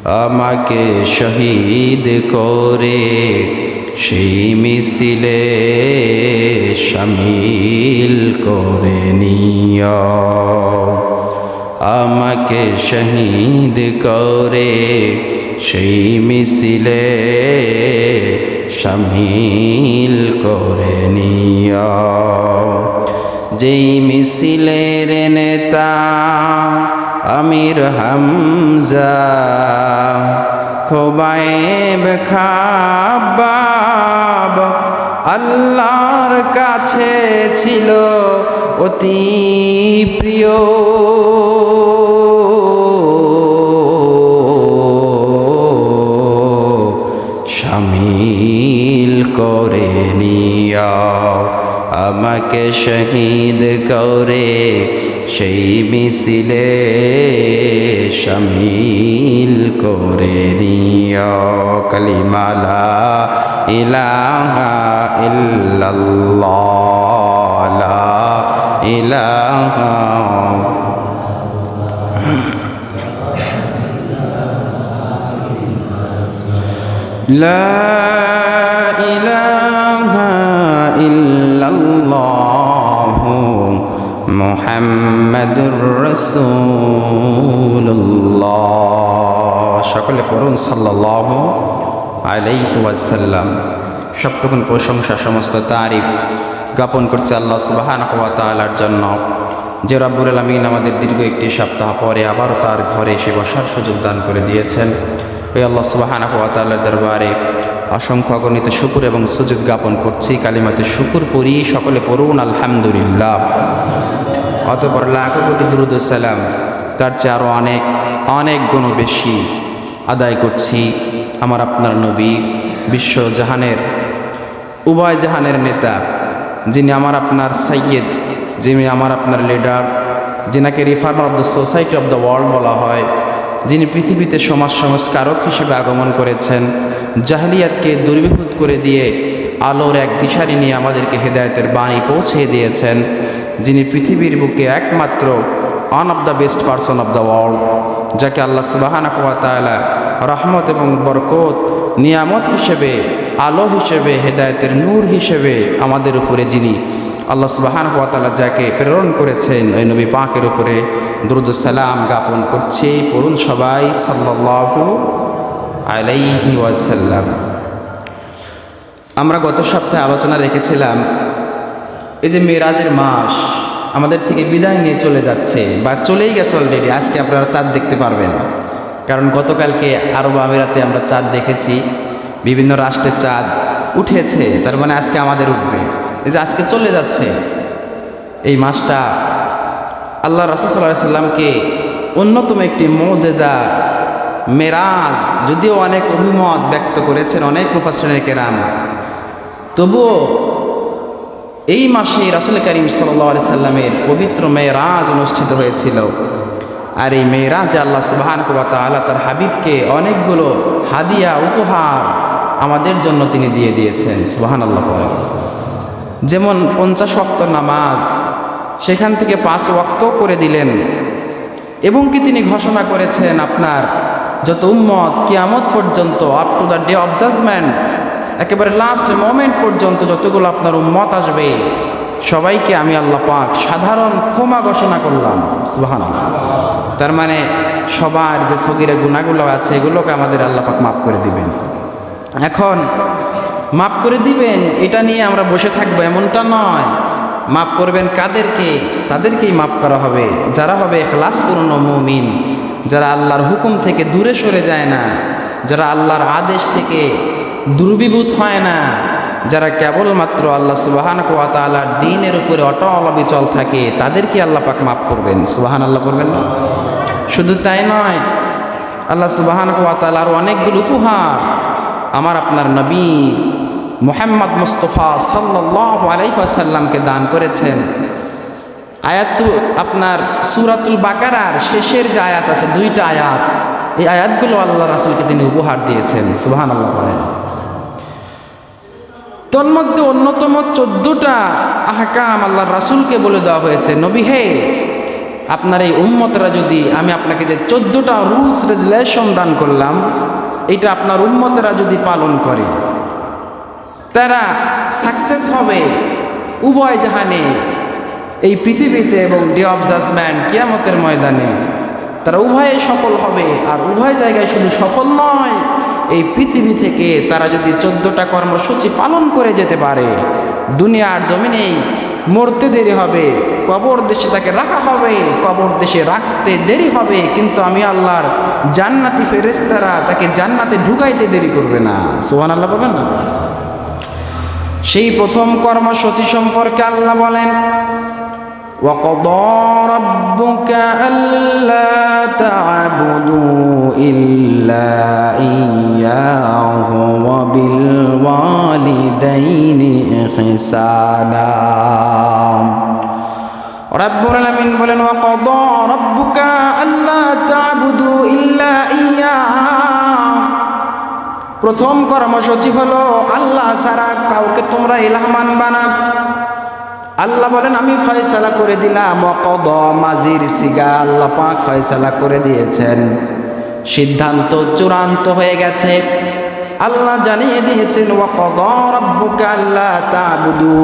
আমাকে শহীদ করে সেই মিছিলে শামিল করে নিও। আমাকে শহীদ করে সেই মিছিলে শামিল করে নিও। যেই মিছিলের নেতা আমির হামজা, খোবায়েব খাব্বাব আল্লাহর কাছে ছিল অতি প্রিয়। শামিল করে নিও। আমাকে শহীদ করে সেই মিছিলে শামিল করে নিও। কালিমা লা ইলাহা ইল্লাল্লাহ, লা ইলাহা লা ইলাহা ইল্লাল্লাহ মুহাম্মাদুর রাসূলুল্লাহ। সকলে পড়ুন সাল্লাল্লাহু আলাইহি ওয়াসাল্লাম। সবটুকুন প্রশংসা, সমস্ত তারিফ জ্ঞাপন করছে আল্লাহ সুবহানাহু ওয়া তাআলার জন্য, যে রব্বুল আলামিন আমাদের দীর্ঘ একটি সপ্তাহ পরে আবার তার ঘরে এসে বসার সুযোগ দান করে দিয়েছেন। ওই আল্লাহ সুবহানাহু ওয়া তাআলার দরবারে অসংখ্য অগণিত শুকর এবং সুজুদ জ্ঞাপন করছি। কালিমাতে শুকর পড়ি, সকলে পড়ুন আলহামদুলিল্লাহ। অতঃপর লাখো কোটি দুরূদ ও সালাম তার চেয়ে আরও অনেক অনেক গুণ বেশি আদায় করছি আমার আপনার নবী, বিশ্ব জাহানের উভয় জাহানের নেতা, যিনি আমার আপনার সাইয়্যিদ, যিনি আমার আপনার লিডার, যিনাকে reformer of the society of the world বলা হয়, যিনি পৃথিবীতে সমাজ সংস্কারক হিসেবে আগমন করেছেন, জাহেলিয়াতকে দূরীভূত করে দিয়ে আলোর এক দিশারি নিয়ে আমাদেরকে হেদায়েতের বাণী পৌঁছে দিয়েছেন, যিনি পৃথিবীর বুকে একমাত্র one of the best person of the world, যাকে আল্লাহ সুবহানাহু ওয়া তাআলা রহমত এবং বরকত নিয়ামত হিসেবে, আলো হিসেবে, হেদায়েতের নূর হিসেবে আমাদের উপরে যিনি আল্লাহ সুবহানাহু ওয়া তাআলা যাকে প্রেরণ করেছেন, ওই নবী পাকের উপরে দুরূদ ও সালাম জ্ঞাপন করছি। পড়ুন সবাই সাল্লাল্লাহু আলাইহি ওয়াসাল্লাম। আমরা গত সপ্তাহে আলোচনা রেখেছিলাম এই যে মেরাজের মাস আমাদের থেকে বিদায় নিয়ে চলে যাচ্ছে বা চলেই গেছে অলরেডি। আজকে আপনারা চাঁদ দেখতে পারবেন, কারণ গতকালকে আরব আমিরাতে আমরা চাঁদ দেখেছি, বিভিন্ন রাষ্ট্রের চাঁদ উঠেছে, তার মানে আজকে আমাদের উঠবে। এই যে আজকে চলে যাচ্ছে এই মাসটা, আল্লাহ রাসূল সাল্লাল্লাহু আলাইহি সাল্লামকে অন্যতম একটি মুজিজা মেরাজ, যদিও অনেক অভিমত ব্যক্ত করেছেন অনেক মুফাসসিরিনে কেরাম, তবুও এই মাসে রাসূল করিম সাল্লাল্লাহু আলাইহি সাল্লামের পবিত্র মেরাজ অনুষ্ঠিত হয়েছিল। আর এই মেরাজে আল্লাহ সুবহানাহু ওয়া তাআলা তার হাবিবকে অনেকগুলো হাদিয়া উপহার আমাদের জন্য তিনি দিয়ে দিয়েছেন। সুবহানাল্লাহ। যেমন 50 ওয়াক্ত নামাজ সেখান থেকে 5 ওয়াক্ত করে দিলেন, এবং কি তিনি ঘোষণা করেছেন আপনার যত উম্মত কিয়ামত পর্যন্ত, up to the day of judgment, একেবারে লাস্ট মোমেন্ট পর্যন্ত যতগুলো আপনার উম্মত আসবে সবাইকে আমি আল্লাহ পাক সাধারণ ক্ষমা ঘোষণা করলাম। সুবহানাল্লাহ। তার মানে সবার যে সগীরা গুনাহগুলো আছে এগুলোকে আমাদের আল্লাহ পাক মাফ করে দিবেন। এখন মাফ করে দিবেন এটা নিয়ে আমরা বসে থাকবো এমনটা নয়। মাফ করবেন কাদেরকে? তাদেরকেই মাফ করা হবে যারা হবে ইখলাসপূর্ণ মুমিন, যারা আল্লাহর হুকুম থেকে দূরে সরে যায় না, যারা আল্লাহর আদেশ থেকে দুর্বিভূত হয় না, যারা কেবলমাত্র আল্লাহ সুবহানাহু ওয়া তাআলার দ্বীনের উপরে অটল অবিচল থাকে, তাদেরকে আল্লাহ পাক মাফ করবেন। সুবহানাল্লাহ করবেন না? শুধু তাই নয়, আল্লাহ সুবহানাহু ওয়া তাআলার অনেকগুলো উপহার আমার আপনার নবী মুহাম্মদ মুস্তাফা সাল্লাল্লাহু আলাইহি ওয়াসাল্লামকে দান করেছেন। আয়াত আপনার সূরাতুল বাকারার শেষের যে আয়াত আছে, 2টা আয়াত, এই আয়াতগুলো আল্লাহ রাসূলকে তিনি উপহার দিয়েছেন। সুবহানাল্লাহ বলেন। তন্মধ্যে অন্যতম 14টা আহকাম আল্লাহর রাসূলকে বলে দেওয়া হয়েছে, নবী হে আপনার এই উম্মতরা যদি, আমি আপনাকে যে 14টা রুলস রেগুলেশন দান করলাম, এটা আপনার উম্মতেরা যদি পালন করে, তারা সাকসেস হবে উভয় জাহানে, এই পৃথিবীতে এবং ডে অফ জাজমেন্ট কিয়ামতের ময়দানে। তারা উভয়ে সফল হবে। আর উভয় জায়গায় শুধু সফল নয়, এই পৃথিবী থেকে তারা যদি 14টা কর্মসূচি পালন করে যেতে পারে, দুনিয়ার জমিনেই মরতে দেরি হবে, কবর দেশে তাকে রাখা হবে, কবর দেশে রাখতে দেরি হবে, কিন্তু আমি আল্লাহর জান্নাতি ফেরেশতারা তাকে জান্নাতে ঢুকাইতে দেরি করবে না। সুবহানাল্লাহ বলবেন না? সেই প্রথম কর্মসূচি সম্পর্কে আল্লাহ বলেন, وَقَضَى رَبُّكَ أَلَّا تَعْبُدُوا إِلَّا إِيَّاهُ وَبِالْوَالِدَيْنِ إِحْسَانًا। রব্বুল আলামিন বলেন, وَقَضَى رَبُّكَ أَلَّا تَعْبُدُوا إِلَّا إِيَّاهُ। প্রথম কর্মসূচি হলো আল্লাহ ছাড়া কাউকে তোমরা ইলাহ মানবা না। আল্লাহ বলেন, আমি ফয়সালা করে দিলাম। ওয়াকদা মাজির সিগা, আল্লাহ পাক ফয়সালা করে দিয়েছেন, সিদ্ধান্ত চূড়ান্ত হয়ে গেছে। আল্লাহ জানিয়ে দিয়েছেন, ওয়াকদা রাব্বুকা আল্লা তা'বুদু,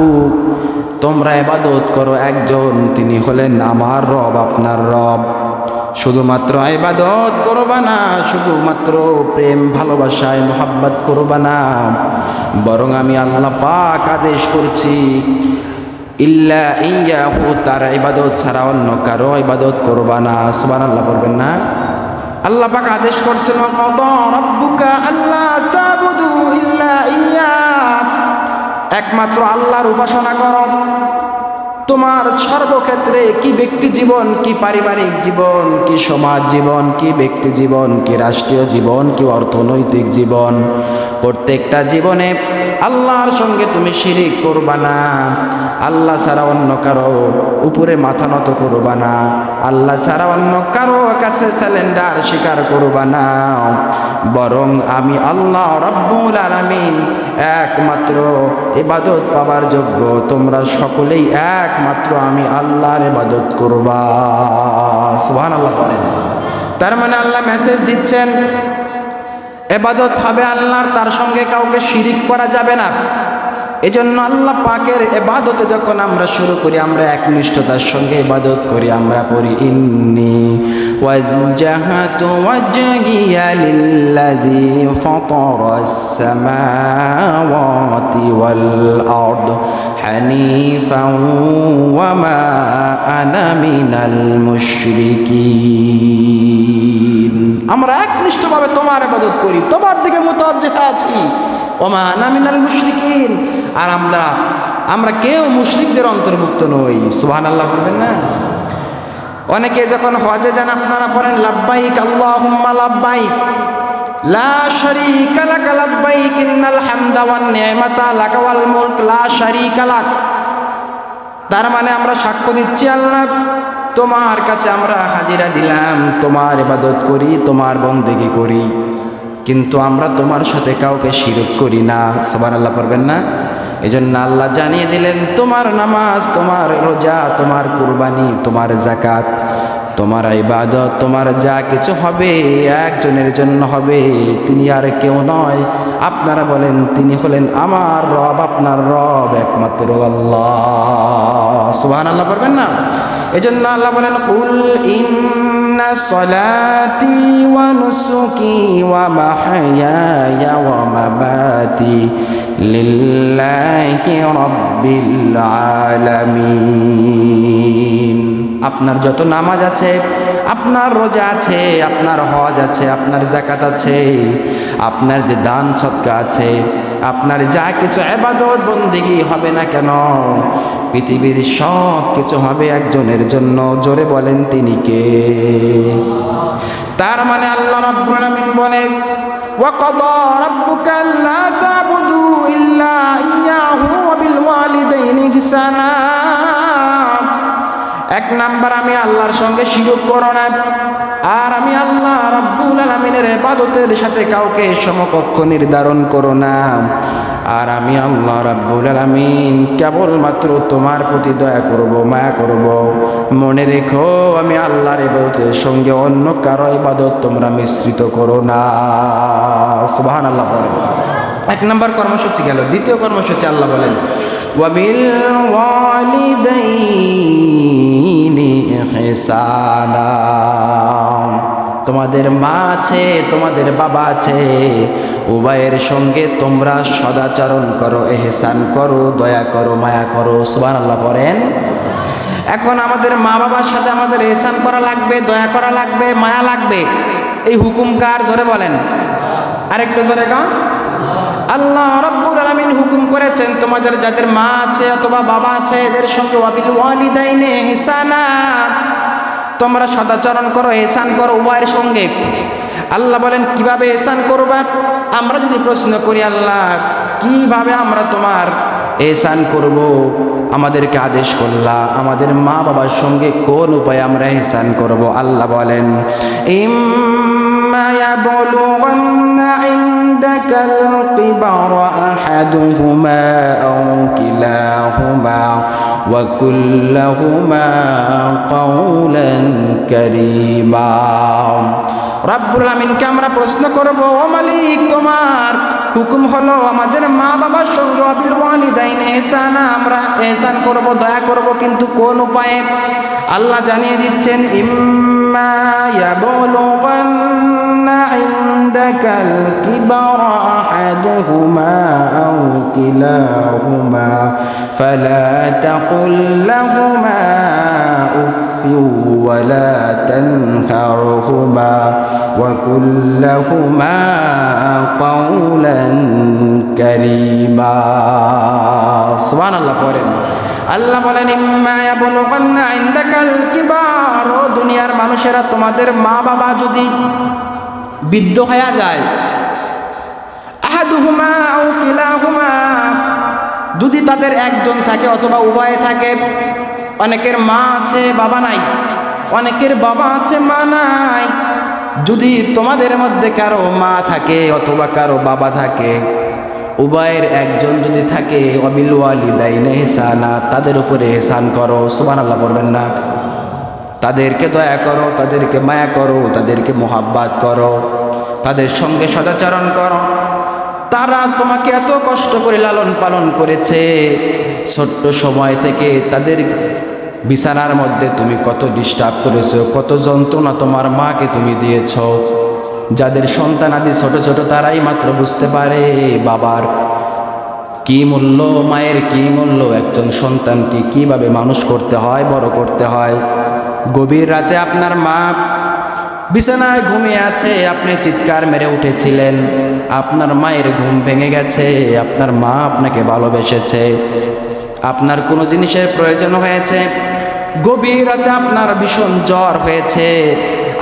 তোমরা ইবাদত করো একজন, তিনি হলেন আমার রব, আপনার রব। শুধুমাত্র ইবাদত করবা না, শুধুমাত্র প্রেম ভালোবাসায় মোহাব্বত করবা না, বরং আমি আল্লাহ পাক আদেশ করছি, ইল্লা ইয়াহু, তার ইবাদত ছাড়া অন্য কারো ইবাদত করবা না। সুবহানাল্লাহ বলবেন না? আল্লাহ পাক আদেশ করছেন, ওয়াকাদা রাব্বুকা আল্লা তা'বুদু ইল্লা ইয়াহ, একমাত্র আল্লাহর উপাসনা করো। তোমার সর্বক্ষেত্রে, কি ব্যক্তি জীবন, কি পারিবারিক জীবন, কি সমাজ জীবন, কি ব্যক্তি জীবন, কি রাষ্ট্রীয় জীবন, কি অর্থনৈতিক জীবন, প্রত্যেকটা জীবনে আল্লাহর সঙ্গে তুমি শিরিক করবা না। আল্লাহ ছাড়া অন্য কারো উপরে মাথা নত করবা না। আল্লাহ ছাড়া অন্য কারো কাছে স্যালেন্ডার স্বীকার করবা না, বরং আমি আল্লাহ রাব্বুল আলামিন একমাত্র ইবাদত পাবার যোগ্য। তোমরা সকলেই একমাত্র আমি আল্লাহর ইবাদত করবা। সুবহানাল্লাহ বলেন। তার মানে আল্লাহ মেসেজ দিচ্ছেন, ইবাদত হবে আল্লাহর, তার সঙ্গে কাউকে শিরিক করা যাবে না। এজন্য আল্লাহ পাকের ইবাদতে যখন আমরা শুরু করি, আমরা একনিষ্ঠতার সঙ্গে ইবাদত করি। আমরা পড়ি, ইন্নী ওয়াজ্জাহাতু ওয়াজহিয়া লিল্লাযী ফাতারাস সামাওয়াতি ওয়াল আরদ হানিফান ওয়া মা আনা মিনাল মুশরিকিন। আমরা একনিষ্ঠভাবে তোমার ইবাদত করি, তোমার দিকে মুতাওয়াজ্জিহ আছি। ওয়া মা আনা মিনাল মুশরিকিন, আর আমরা কেউ মুশরিকদের অন্তর্ভুক্ত নই। সুবহানাল্লাহ বলবেন না? অনেকে যখন হজে যান, আপনারা পড়েন, লাব্বাইক আল্লাহুম্মা লাব্বাইক লা শারীকা লাক লাব্বাইক ইন্নাল হামদা ওয়ান নি'মাতা লাকা ওয়াল মুলক লা শারীকা লাক। তার মানে আমরা সাক্ষ্য দিচ্ছি, আল্লাহ তোমার কাছে আমরা হাজিরা দিলাম, তোমার ইবাদত করি, তোমার বন্দেগী করি, কিন্তু আমরা তোমার সাথে কাউকে শিরক করি না। সুবহানাল্লাহ পড়বেন না? এজন্য আল্লাহ জানিয়ে দিলেন, তোমার নামাজ, তোমার রোজা, তোমার কুরবানি, তোমার যাকাত, তোমার ইবাদত, তোমার যা কিছু হবে একজনের জন্য হবে, তিনি আর কেউ নয়। আপনারা বলেন, তিনি হলেন আমার রব, আপনার রব একমাত্র আল্লাহ। সুবহানাল্লাহ পড়বেন না? এজন্য আল্লাহ বলেন, কুল ইন্না সলাতি ওয়া নুসুকি ওয়া মাহইয়ায়া ওয়া মামাতি লিল্লাহি রাব্বিল আলামিন। আপনার যত নামাজ আছে, আপনার রোজা আছে, আপনার হজ আছে, আপনার যাকাত আছে, আপনার যে দান সদকা আছে, আপনার যা কিছু ইবাদত বন্দেগী হবে না কেন, পৃথিবীর সব কিছু হবে একজনের জন্য। জোরে বলেন, তিনি কে? তার মানে আল্লাহ রাব্বুল আলামিন বলে, ওয়াকাদা রাব্বুকা আল্লা তা'বুদু ইল্লা ইয়াহু ওয়া বিল ওয়ালিদাইনি ইহসানা। এক নাম্বার, আমি আল্লাহর সঙ্গে শিরক করো না, আর আমি আল্লাহ রাব্বুল আলামিনের ইবাদতের সাথে কাউকে সমকক্ষ নির্ধারণ করো না। আর আমি আল্লাহ রাব্বুল আলামিন কেবলমাত্র তোমার প্রতি দয়া করব, মায়া করব। মনে রেখো আমি আল্লাহর ইবাদতের সঙ্গে অন্য কারো ইবাদত তোমরা মিশ্রিত করো না। সুবহানাল্লাহ বলেন। এক নম্বর কর্মসূচি গেল। দ্বিতীয় কর্মসূচি আল্লাহ বলেন ওয়াবিল ওয়ালিদাইনি ইহসানা। তোমাদের মা আছে, তোমাদের বাবা আছে, উভয়ের সঙ্গে তোমরা সদাচরণ করো, ইহসান করো, দয়া করো, মায়া করো। সুবহানাল্লাহ পড়েন। এখন আমাদের মা বাবার সাথে আমাদের ইহসান করা লাগবে, দয়া করা লাগবে, মায়া লাগবে। এই হুকুম কার? জোরে বলেন, আরেকটু জোরে গান। আল্লাহ রাব্বুল আলামিন হুকুম করেছেন তোমাদের যাদের মা আছে অথবা বাবা আছে এদের সঙ্গে ওয়াবিল ওয়ালিদাইনি ইহসানা, তোমরা সদাচরণ করো, ইহসান করো উভয়ের সঙ্গে। আল্লাহ বলেন কিভাবে ইহসান করবা? আমরা যদি প্রশ্ন করি আল্লাহ কিভাবে আমরা তোমার ইহসান করব, আমাদেরকে আদেশ করলা আমাদের মা বাবার সঙ্গে কোন উপায়ে আমরা ইহসান করব। আল্লাহ বলেন ইম্মা ইয়াবলুগান্না ইনদাকাল কিবারা আহাদুহুমা আও কিলাহুমা ওয়া কুল লাহুমা কাওলান কারীমা। রব্বুল আলামিনকে আমরা প্রশ্ন করব, ও মালিক তোমার হুকুম হলো আমাদের মা বাবার সঙ্গে ওয়াবিল ওয়ালিদাইনি ইহসানা, আমরা ইহসান করব, দয়া করব, কিন্তু কোন উপায়ে? আল্লাহ জানিয়ে দিচ্ছেন ইম্মা ইয়াবলুগান্না ইনদাকাল কিবারা আহাদুহুমা আও কিলাহুমা ফালা তাকুল লাহুমা উফফিন ওয়ালা তানহারহুমা ওয়া কুল লাহুমা কাওলান কারীমা। সুবহানাল্লাহ পড়েন। আল্লাহ বলেন ইম্মা ইয়াবলুগান্না ইনদাকাল কিবার, ও দুনিয়ার মানুষেরা তোমাদের মা বাবা যদি বৃদ্ধ হয়ে যায়, আহাদুহুমা আও কিলাহুমা, যদি তাদের একজন থাকে অথবা উভয়ে থাকে। অনেকের মা আছে বাবা নাই, অনেকের বাবা আছে মা নাই। যদি তোমাদের মধ্যে কারো মা থাকে অথবা কারো বাবা থাকে, উভয়ের একজন যদি থাকে ওয়াবিল ওয়ালিদাইনি ইহসানা, তাদের উপরে ইহসান করো। সুবহানাল্লাহ বলবেন না? তাদেরকে দয়া করো, তাদেরকে মায়া করো, তাদেরকে মোহাব্বত করো, তাদের সঙ্গে সদাচরণ করো। তারা তোমাকে এত কষ্ট করে লালন পালন করেছে, ছোট্ট সময় থেকে তাদের বিছানার মধ্যে তুমি কত ডিস্টার্ব করেছো, কত যন্ত্রণা তোমার মাকে তুমি দিয়েছ। যাদের সন্তান আদি ছোট ছোট তারাই মাত্র বুঝতে পারে বাবার কি মূল্য, মায়ের কি মূল্য, একজন সন্তানকে কিভাবে মানুষ করতে হয়, বড় করতে হয়। গভীর রাতে আপনার মা বিছানায় ঘুমিয়ে আছে, আপনি চিৎকার মেরে উঠেছিলেন, আপনার মায়ের ঘুম ভেঙে গেছে, আপনার মা আপনাকে ভালোবেসেছে। আপনার কোনো জিনিসের প্রয়োজন হয়েছে, গভীর রাতে আপনার ভীষণ জ্বর হয়েছে,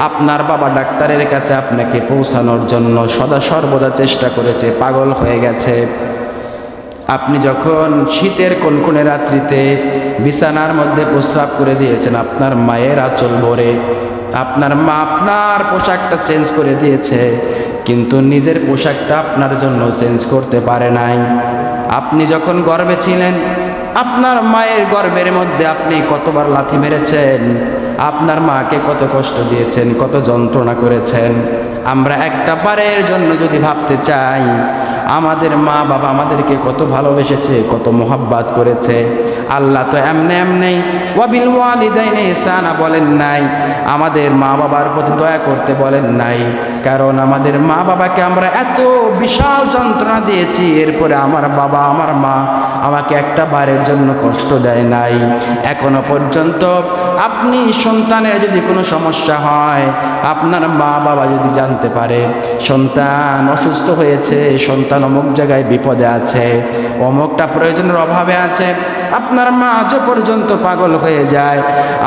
আপনার বাবা ডাক্তারের কাছে আপনাকে পৌঁছানোর জন্য সদা সর্বদা চেষ্টা করেছে, পাগল হয়ে গেছে। আপনি যখন শীতের কনকনে রাত্রিতে বিছানার মধ্যে প্রস্রাব করে দিয়েছেন আপনার মায়ের আঁচল ভরে, আপনার মা আপনার পোশাকটা চেঞ্জ করে দিয়েছে, কিন্তু নিজের পোশাকটা আপনার জন্য চেঞ্জ করতে পারে নাই। আপনি যখন গর্ভে ছিলেন, আপনার মায়ের গর্ভের মধ্যে আপনি কতবার লাথি মেরেছেন, আপনার মাকে কত কষ্ট দিয়েছেন, কত যন্ত্রণা করেছেন। আমরা একটা বারের জন্য যদি ভাবতে চাই আমাদের মা বাবা আমাদেরকে কত ভালোবেসেছে, কত মোহাব্বত করেছে। আল্লাহ তো এমনি এমনি ওয়াবিল ওয়ালিদাইনি ইহসানা বলেন নাই, আমাদের মা বাবার প্রতি দয়া করতে বলেন নাই, কারণ আমাদের মা বাবাকে আমরা এত বিশাল যন্ত্রণা দিয়েছি, এরপরে আমার বাবা আমার মা আমাকে একটা বারের জন্য কষ্ট দেয় নাই। এখনো পর্যন্ত আপনি সন্তানের যদি কোনো সমস্যা হয়, আপনার মা বাবা যদি জানতে পারে সন্তান অসুস্থ হয়েছে, সন্তান অমুক জায়গায় বিপদে আছে, অমুকটা প্রয়োজনের অভাবে আছে, আপনার মা আজও পর্যন্ত পাগল হয়ে যায়,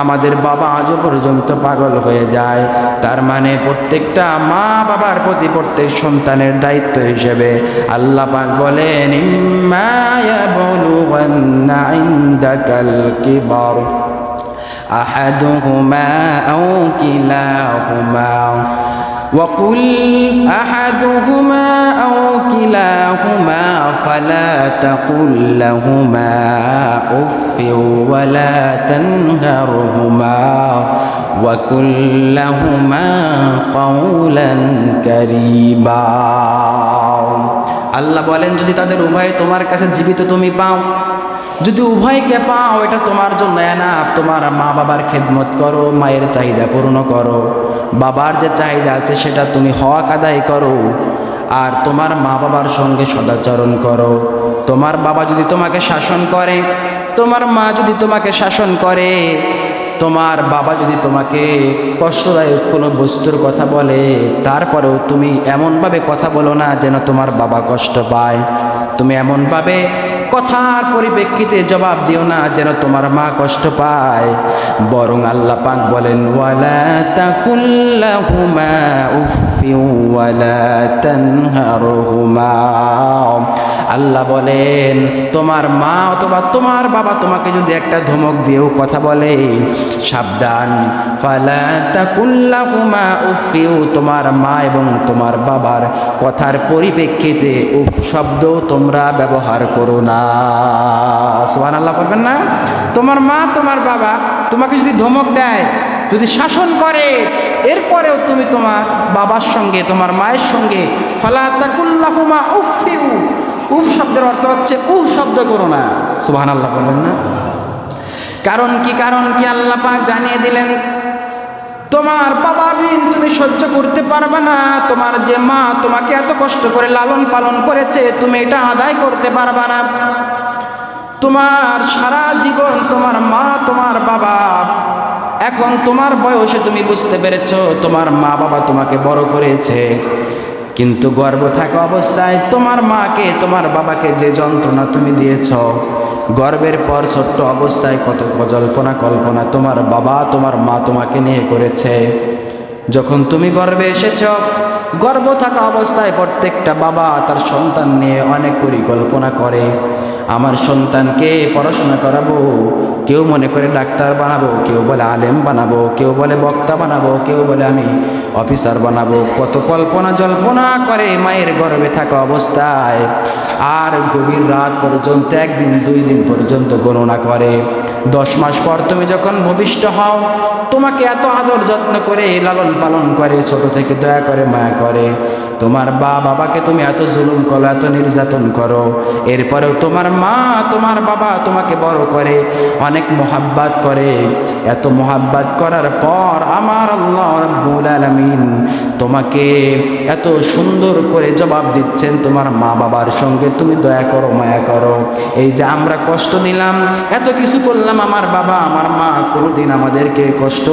আমাদের বাবা আজও পর্যন্ত পাগল হয়ে যায়। তার মানে প্রত্যেকটা মা বাবার প্রতি প্রত্যেক সন্তানের দায়িত্ব হিসেবে আল্লাহ পাক বলেন ইম্মা ইয়াবলুগান্না ইনদাকাল কিবার আহাদুহুমা আও কিলাহুমা وقل أحدهما أو كلاهما فلا تقل لهما أف ولا تنهرهما وقل لهما قولا كريما। আল্লাহ বলেন যদি তাদের উভয় তোমার কাছে জীবিত তুমি পাও, যদি উভয়কে পাও, এটা তোমার জন্য এনাফ। তোমার মা বাবার খেদমত করো, মায়ের চাহিদা পূর্ণ করো, বাবার যে চাহিদা আছে সেটা তুমি হক আদায় করো, আর তোমার মা বাবার সঙ্গে সদাচরণ করো। তোমার বাবা যদি তোমাকে শাসন করে, তোমার মা যদি তোমাকে শাসন করে, তোমার বাবা যদি তোমাকে কষ্টদায়ক কোনো বস্তুর কথা বলে, তারপরেও তুমি এমনভাবে কথা বলো না যেন তোমার বাবা কষ্ট পায়। তুমি এমনভাবে কথার পরিপ্রেক্ষিতে জবাব দিও না যেন তোমার মা কষ্ট পায়। বরং আল্লাহ পাক বলেন ওয়ালা তাকুল লাহুমা উফফি ওয়ালা তানহারহুমা। আল্লাহ বলেন তোমার মা অথবা তোমার বাবা তোমাকে যদি একটা ধমক দিয়েও কথা বলে, সাবধান, ফালা তাকুল লাহুমা উফফি, তোমার মা এবং তোমার বাবার কথার পরিপ্রেক্ষিতে উফ শব্দ তোমরা ব্যবহার করো না। সুবহানাল্লাহ বলবেন না? তোমার মা তোমার বাবা তোমাকে যদি ধমক দেয়, যদি শাসন করে, এরপরেও তুমি তোমার বাবার সঙ্গে তোমার মায়ের সঙ্গে ফালা তাকুল লাহুমা উফফি, উফ শব্দের অর্থ হচ্ছে শব্দ করো না। সুবহানাল্লাহ বলেন না? কারণ কি আল্লাহ পাক জানিয়ে দিলেন তোমার বাবার ঋণ তুমি সহ্য করতে পারবে না। তোমার যে মা তোমাকে এত কষ্ট করে লালন পালন করেছে, তুমি এটা আদায় করতে পারবে না। তোমার সারা জীবন তোমার মা তোমার বাবা, এখন তোমার বয়সে তুমি বুঝতে পেরেছো তোমার মা বাবা তোমাকে বড় করেছে, কিন্তু গর্ভ থাকা অবস্থায় তোমার মাকে তোমার বাবাকে যে যন্ত্রণা তুমি দিয়েছ, গর্ভের পর ছোট্ট অবস্থায় কত জল্পনা কল্পনা তোমার বাবা তোমার মা তোমাকে নিয়ে করেছে। যখন তুমি গর্ভে এসেছ, গর্ভ থাকা অবস্থায় প্রত্যেকটা বাবা তার সন্তান নিয়ে অনেক পরিকল্পনা করে। আমার সন্তানকে পড়াশোনা করাবো, কেউ মনে করে ডাক্তার বানাবো, কেউ বলে আলেম বানাবো, কেউ বলে বক্তা বানাবো, কেউ বলে আমি অফিসার বানাবো। কত কল্পনা জল্পনা করে মায়ের গর্ভে থাকা অবস্থায়, আর গভীর রাত পর্যন্ত, একদিন দুই দিন পর্যন্ত গণনা করে। 10 মাস পর তুমি যখন ভূমিষ্ঠ হও, তোমাকে এত আদর যত্ন করে লালন পালন করে, ছোট থেকে দয়া করে মায়া করে। তোমার বাবাকে তুমি এত জুলুম করো, এত নির্যাতন করো, এরপরেও তোমার মা তোমার বাবা তোমাকে বড় করে, অনেক মোহাব্বত করে। এত মোহাব্বত করার পর আমার আল্লাহ রাব্বুল আলামিন তোমাকে এত সুন্দর করে জবাব দিচ্ছেন তোমার মা বাবার সঙ্গে তুমি দয়া করো, মায়া করো। এই যে আমরা কষ্ট দিলাম, এত কিছু করলাম, আমার বাবা আমার মা কোনোদিন আমাদেরকে কষ্ট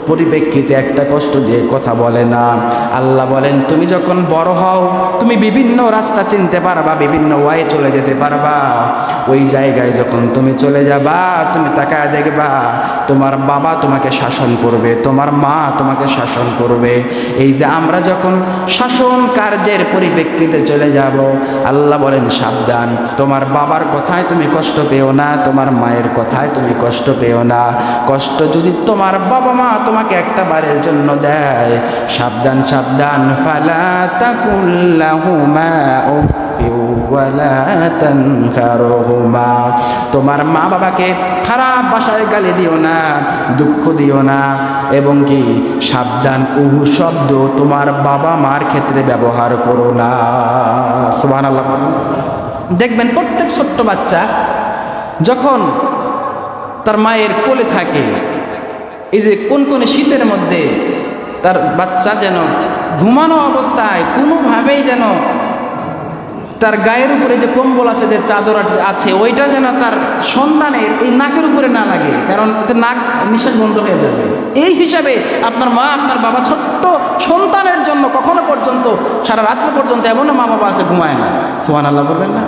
পরিপ্রেক্ষিতে একটা কষ্ট দিয়ে কথা বলে না। আল্লাহ বলেন তুমি যখন বড় হও, তুমি বিভিন্ন রাস্তা চিনতে পারবা, বিভিন্ন ওয়ায়ে চলে যেতে পারবা। ওই জায়গায় যখন তুমি চলে যাবা, তুমি তাকায় দেখবা তোমার বাবা তোমাকে শাসন করবে, তোমার মা তোমাকে শাসন করবে। এই যে আমরা যখন শাসন কার্যের পরিপ্রেক্ষিতে চলে যাব, আল্লাহ বলেন সাবধান, তোমার বাবার কথায় তুমি কষ্ট পেও না, তোমার মায়ের কথায় তুমি কষ্ট পেও না। কষ্ট যদি তোমার বাবা মা তোমাকে একটা বারের জন্য দেয়, সাবধান সাবধান, ফালা তাকুল লাহুমা উফফি ওয়ালা তানহারহুমা, তোমার মা বাবাকে খারাপ ভাষায় গালি দিও না, দুঃখ দিও না, এবং কি সাবধান শব্দ তোমার বাবা মার ক্ষেত্রে ব্যবহার করো না। সুবহানাল্লাহ। দেখবেন প্রত্যেক ছোট্ট বাচ্চা যখন তার মায়ের কোলে থাকে, এই যে কোন শীতের মধ্যে তার বাচ্চা যেন ঘুমানো অবস্থায় কোনোভাবেই যেন তার গায়ের উপরে যে কম্বল আছে, যে চাদর আছে, ওইটা যেন তার সন্তানের এই নাকের উপরে না লাগে, কারণ এতে নাক নিঃশ্বাস বন্ধ হয়ে যাবে। এই হিসাবে আপনার মা আপনার বাবা ছোট্ট সন্তানের জন্য কখনো পর্যন্ত সারা রাত্র পর্যন্ত এমনও মা বাবা আছে ঘুমায় না। সুবহানাল্লাহ বলবেন না?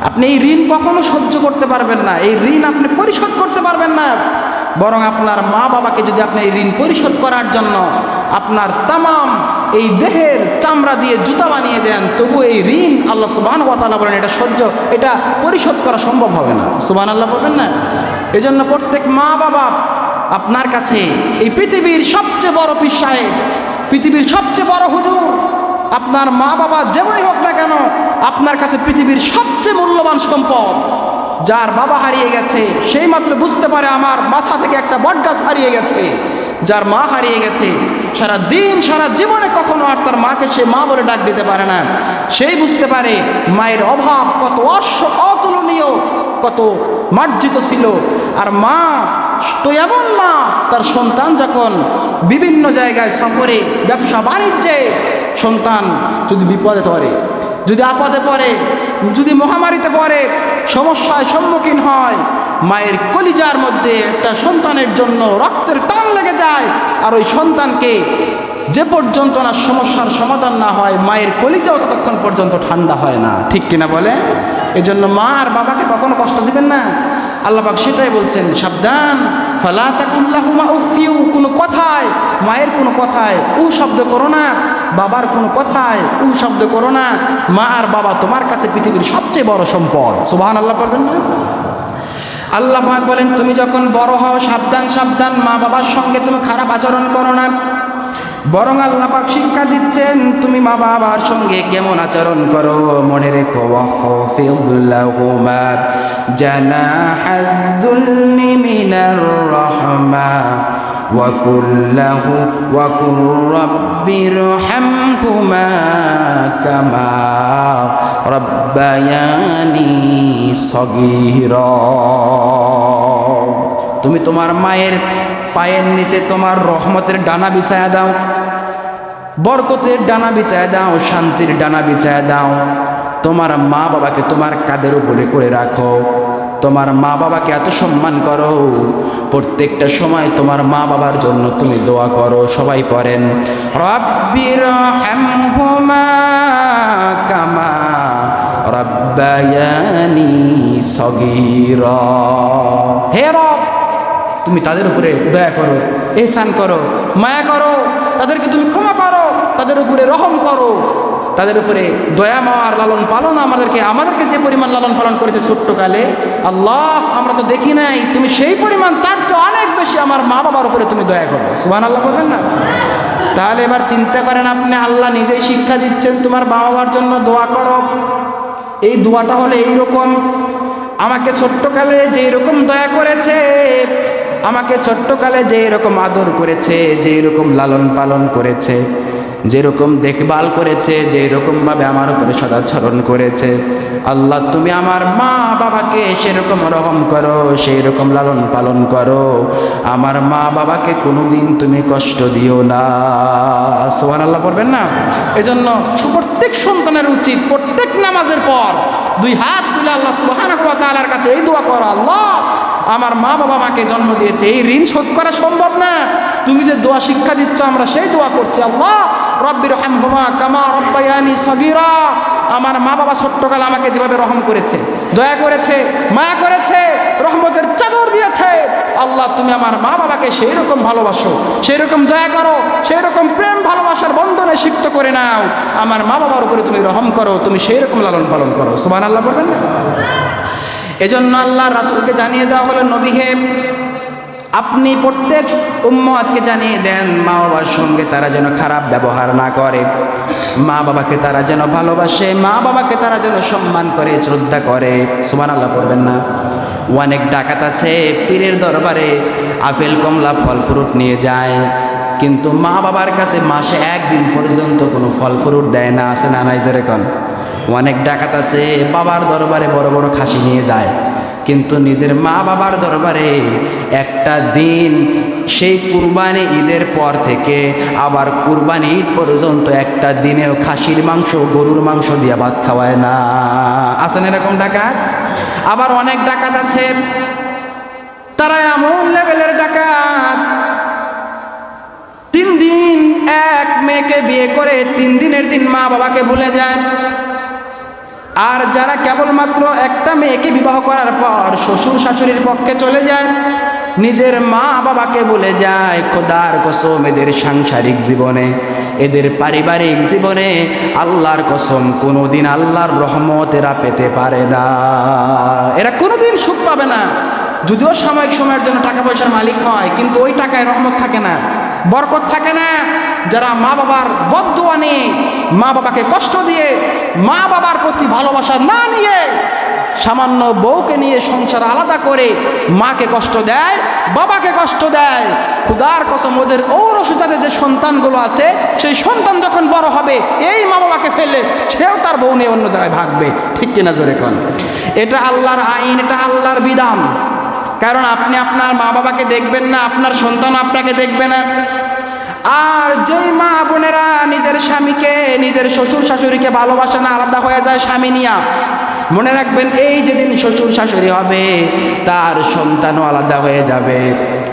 আপনি এই ঋণ কখনো সহ্য করতে পারবেন না, এই ঋণ আপনি পরিশোধ করতে পারবেন না। বরং আপনার মা বাবাকে যদি আপনি এই ঋণ পরিশোধ করার জন্য আপনার তামাম এই দেহের চামড়া দিয়ে জুতা বানিয়ে দেন, তবু এই ঋণ আল্লাহ সুবহানাহু ওয়া তাআলা বলেন এটা পরিশোধ করা সম্ভব হবে না। সুবহানাল্লাহ বলবেন না? এই জন্য প্রত্যেক মা বাবা আপনার কাছে এই পৃথিবীর সবচেয়ে বড় পীর সাহেব, পৃথিবীর সবচেয়ে বড় হুজুর, আপনার মা বাবা যেমনই হোক না কেন আপনার কাছে পৃথিবীর সবচেয়ে মূল্যবান সম্পদ। যার বাবা হারিয়ে গেছে সেই মাত্র বুঝতে পারে আমার মাথা থেকে একটা বটগাছ হারিয়ে গেছে। যার মা হারিয়ে গেছে সারা দিন সারা জীবনে কখনো আর তার মাকে সে মা বলে ডাক দিতে পারে না, সেই বুঝতে পারে মায়ের অভাব কত অতুলনীয়, কত মার্জিত ছিল। আর মা তো এমন মা, তার সন্তান যখন বিভিন্ন জায়গায় সফরে ব্যবসা বাণিজ্যে সন্তান যদি বিপদে পড়ে, যদি আপদে পড়ে, যদি মহামারীতে পড়ে, সমস্যায় সম্মুখীন হয়, মায়ের কলিজার মধ্যে একটা সন্তানের জন্য রক্তের টান লেগে যায়। আর ওই সন্তানকে যে পর্যন্ত না সমস্যার সমাধান না হয় মায়ের কলিজাও ততক্ষণ পর্যন্ত ঠান্ডা হয় না, ঠিক কিনা বলে? এই জন্য মা আর বাবাকে কখনো কষ্ট দিবেন না। আল্লাহ পাক সেটাই বলছেন, সাবধান, ফালা তাকুল্লাহুমা উফিউ, কোনো কথায় মায়ের কোনো কথায় উ শব্দ করো না, বাবার কোনো কথায় উ শব্দ করো না। মা আর বাবা তোমার কাছে পৃথিবীর সবচেয়ে বড় সম্পদ। সুবহানাল্লাহ বলবেন না? আল্লাহ পাক বলেন, তুমি যখন বড় হও সাবধান সাবধান, মা বাবার সঙ্গে তুমি খারাপ আচরণ করো না। বরং আল্লাহ পাক শিক্ষা দিচ্ছেন তুমি মা বাবার সঙ্গে কেমন আচরণ করো। মনে রেখো, ওয়াখফিদ লাহুমা জানাহায-যুল্লি মিনার রাহমা ওয়া কুল রাব্বিরহামহুমা কামা রাব্বায়ানি সগীরা। তুমি তোমার মায়ের পায়ের নিচে তোমার রহমতের ডানা বিছায়া দাও, বরকতের ডানা বিছায়া দাও, শান্তির ডানা বিছায়া দাও। তোমার মা বাবাকে তোমার কাঁধের উপরে করে রাখো, তোমার মা বাবাকে এত সম্মান করো, প্রত্যেকটা সময় তোমার মা বাবার জন্য তুমি দোয়া করো। সবাই পড়েন, রব্বিরহামহুমা কামা রাব্বায়ানি সগীরা। হে রব, তুমি তাদের উপরে দয়া করো, ইহসান করো, মায়া করো, তাদেরকে তুমি ক্ষমা করো, তাদের উপরে রহম করো, তাদের উপরে দয়া মাওয়ার লালন পালন আমাদেরকে যে পরিমাণ লালন পালন করেছে ছোট্টকালে, আল্লাহ আমরা তো দেখি নাই, তুমি সেই পরিমাণ তার চেয়ে অনেক বেশি আমার মা বাবার উপরে তুমি দয়া করো। সুবহানাল্লাহ বলবেন না? তাহলে এবার চিন্তা করেন, আপনি আল্লাহ নিজেই শিক্ষা দিচ্ছেন তোমার মা বাবার জন্য দোয়া করো। এই দোয়াটা হলে এইরকম, আমাকে ছোট্টকালে যেই রকম দয়া করেছে, আমাকে ছোট্টকালে যেই রকম আদর করেছে, যেই রকম লালন পালন করেছে, যেরকম দেখভাল করেছে, যেই রকমভাবে আমার উপরে সদাচরণ করেছে, আল্লাহ তুমি আমার মা বাবাকে সেরকম রহম করো, সেই রকম লালন পালন করো। আমার মা বাবাকে কোনোদিন তুমি কষ্ট দিও না। সুবহানাল্লাহ পড়বেন না? এজন্য প্রত্যেক সন্তানের উচিত প্রত্যেক নামাজের পর দুই হাত তুলে আল্লাহ সুবহানাহু ওয়া তাআলার কাছে এই দোয়া করো, আল্লাহ আমার মা বাবা আমাকে জন্ম দিয়েছে, এই ঋণ শোধ করা সম্ভব না, তুমি যে দোয়া শিক্ষা দিচ্ছ আমরা সেই দোয়া করছি। আল্লাহ রব্বিরহামহুমা কামা রাব্বায়ানি সগীরা, আমার মা বাবা ছোট্টকালে আমাকে যেভাবে রহম করেছে, দয়া করেছে, মায়া করেছে, রহমতের চাদর দিয়েছে, আল্লাহ তুমি আমার মা বাবাকে সেই রকম ভালোবাসো, সেই রকম দয়া করো, সেই রকম প্রেম ভালোবাসার বন্ধনে সিক্ত করে নাও। আমার মা বাবার উপরে তুমি রহম করো, তুমি সেই রকম লালন পালন করো। সুবহানাল্লাহ বলবেন না? এজন্য আল্লাহ রাসূলকে জানিয়ে দেওয়া হলো, নবী হে আপনি প্রত্যেক উম্মতকে জানিয়ে দেন মা বাবার সঙ্গে তারা যেন খারাপ ব্যবহার না করে, মা বাবাকে তারা যেন ভালোবাসে, মা বাবাকে তারা যেন সম্মান করে, শ্রদ্ধা করে। সুবহানাল্লাহ পড়বেন না? অনেক ডাকাত আছে পীরের দরবারে আপেল কমলা ফল ফ্রুট নিয়ে যায়, কিন্তু মা বাবার কাছে মাসে একদিন পর্যন্ত কোনো ফল ফ্রুট দেয় না। আছে না নাই জোরে কোন? অনেক ডাকাত আছে বাবার দরবারে বড় বড় খাসি নিয়ে যায়, কিন্তু নিজের মা বাবার দরবারে একটা দিন, সেই কুরবানি ঈদের পর থেকে আবার কুরবানি ঈদ পর্যন্ত একটা দিনেও খাসির মাংস গরুর মাংস দিয়ে ভাত খাওয়ায় না। আছেন এরকম ডাকাত? আবার অনেক ডাকাত আছে তারা এমন লেভেলের ডাকাত, 3 দিন এক মেয়েকে বিয়ে করে 3 দিনের দিন মা বাবাকে ভুলে যায়। আর যারা কেবলমাত্র একটা মেয়েকে বিবাহ করার পর শ্বশুর শাশুড়ির পক্ষে চলে যায়, নিজের মা বাবাকে ভুলে যায়, খোদার কসম এদের সাংসারিক জীবনে, এদের পারিবারিক জীবনে আল্লাহর কসম কোনোদিন আল্লাহর রহমত এরা পেতে পারে না। এরা কোনোদিন সুখ পাবে না। যদিও সাময়িক সময়ের জন্য টাকা পয়সার মালিক হয়, কিন্তু ওই টাকায় রহমত থাকে না, বরকত থাকে না। যারা মা বাবার বদদুয়া নিয়ে, মা বাবাকে কষ্ট দিয়ে, মা বাবার প্রতি ভালোবাসা না নিয়ে, সামান্য বউকে নিয়ে সংসার আলাদা করে মাকে কষ্ট দেয়, বাবাকে কষ্ট দেয়, খুদার কসম ওদের ঔরসিতাতে যে সন্তানগুলো আছে, সেই সন্তান যখন বড় হবে এই মা বাবাকে ফেলে সেও তার বউ নিয়ে অন্য জায়গায় ভাগবে। ঠিক কিনা জোরে কোন? এটা আল্লাহর আইন, এটা আল্লাহর বিধান। কারণ আপনি আপনার মা বাবাকে দেখবেন না, আপনার সন্তান আপনাকে দেখবে না। আর যেই মা বোনেরা নিজের স্বামীকে, নিজের শ্বশুর শাশুড়িকে ভালোবাসে না, আলাদা হয়ে যায় স্বামী নিয়া, মনে রাখবেন এই যেদিন শ্বশুর শাশুড়ি হবে তার সন্তানও আলাদা হয়ে যাবে।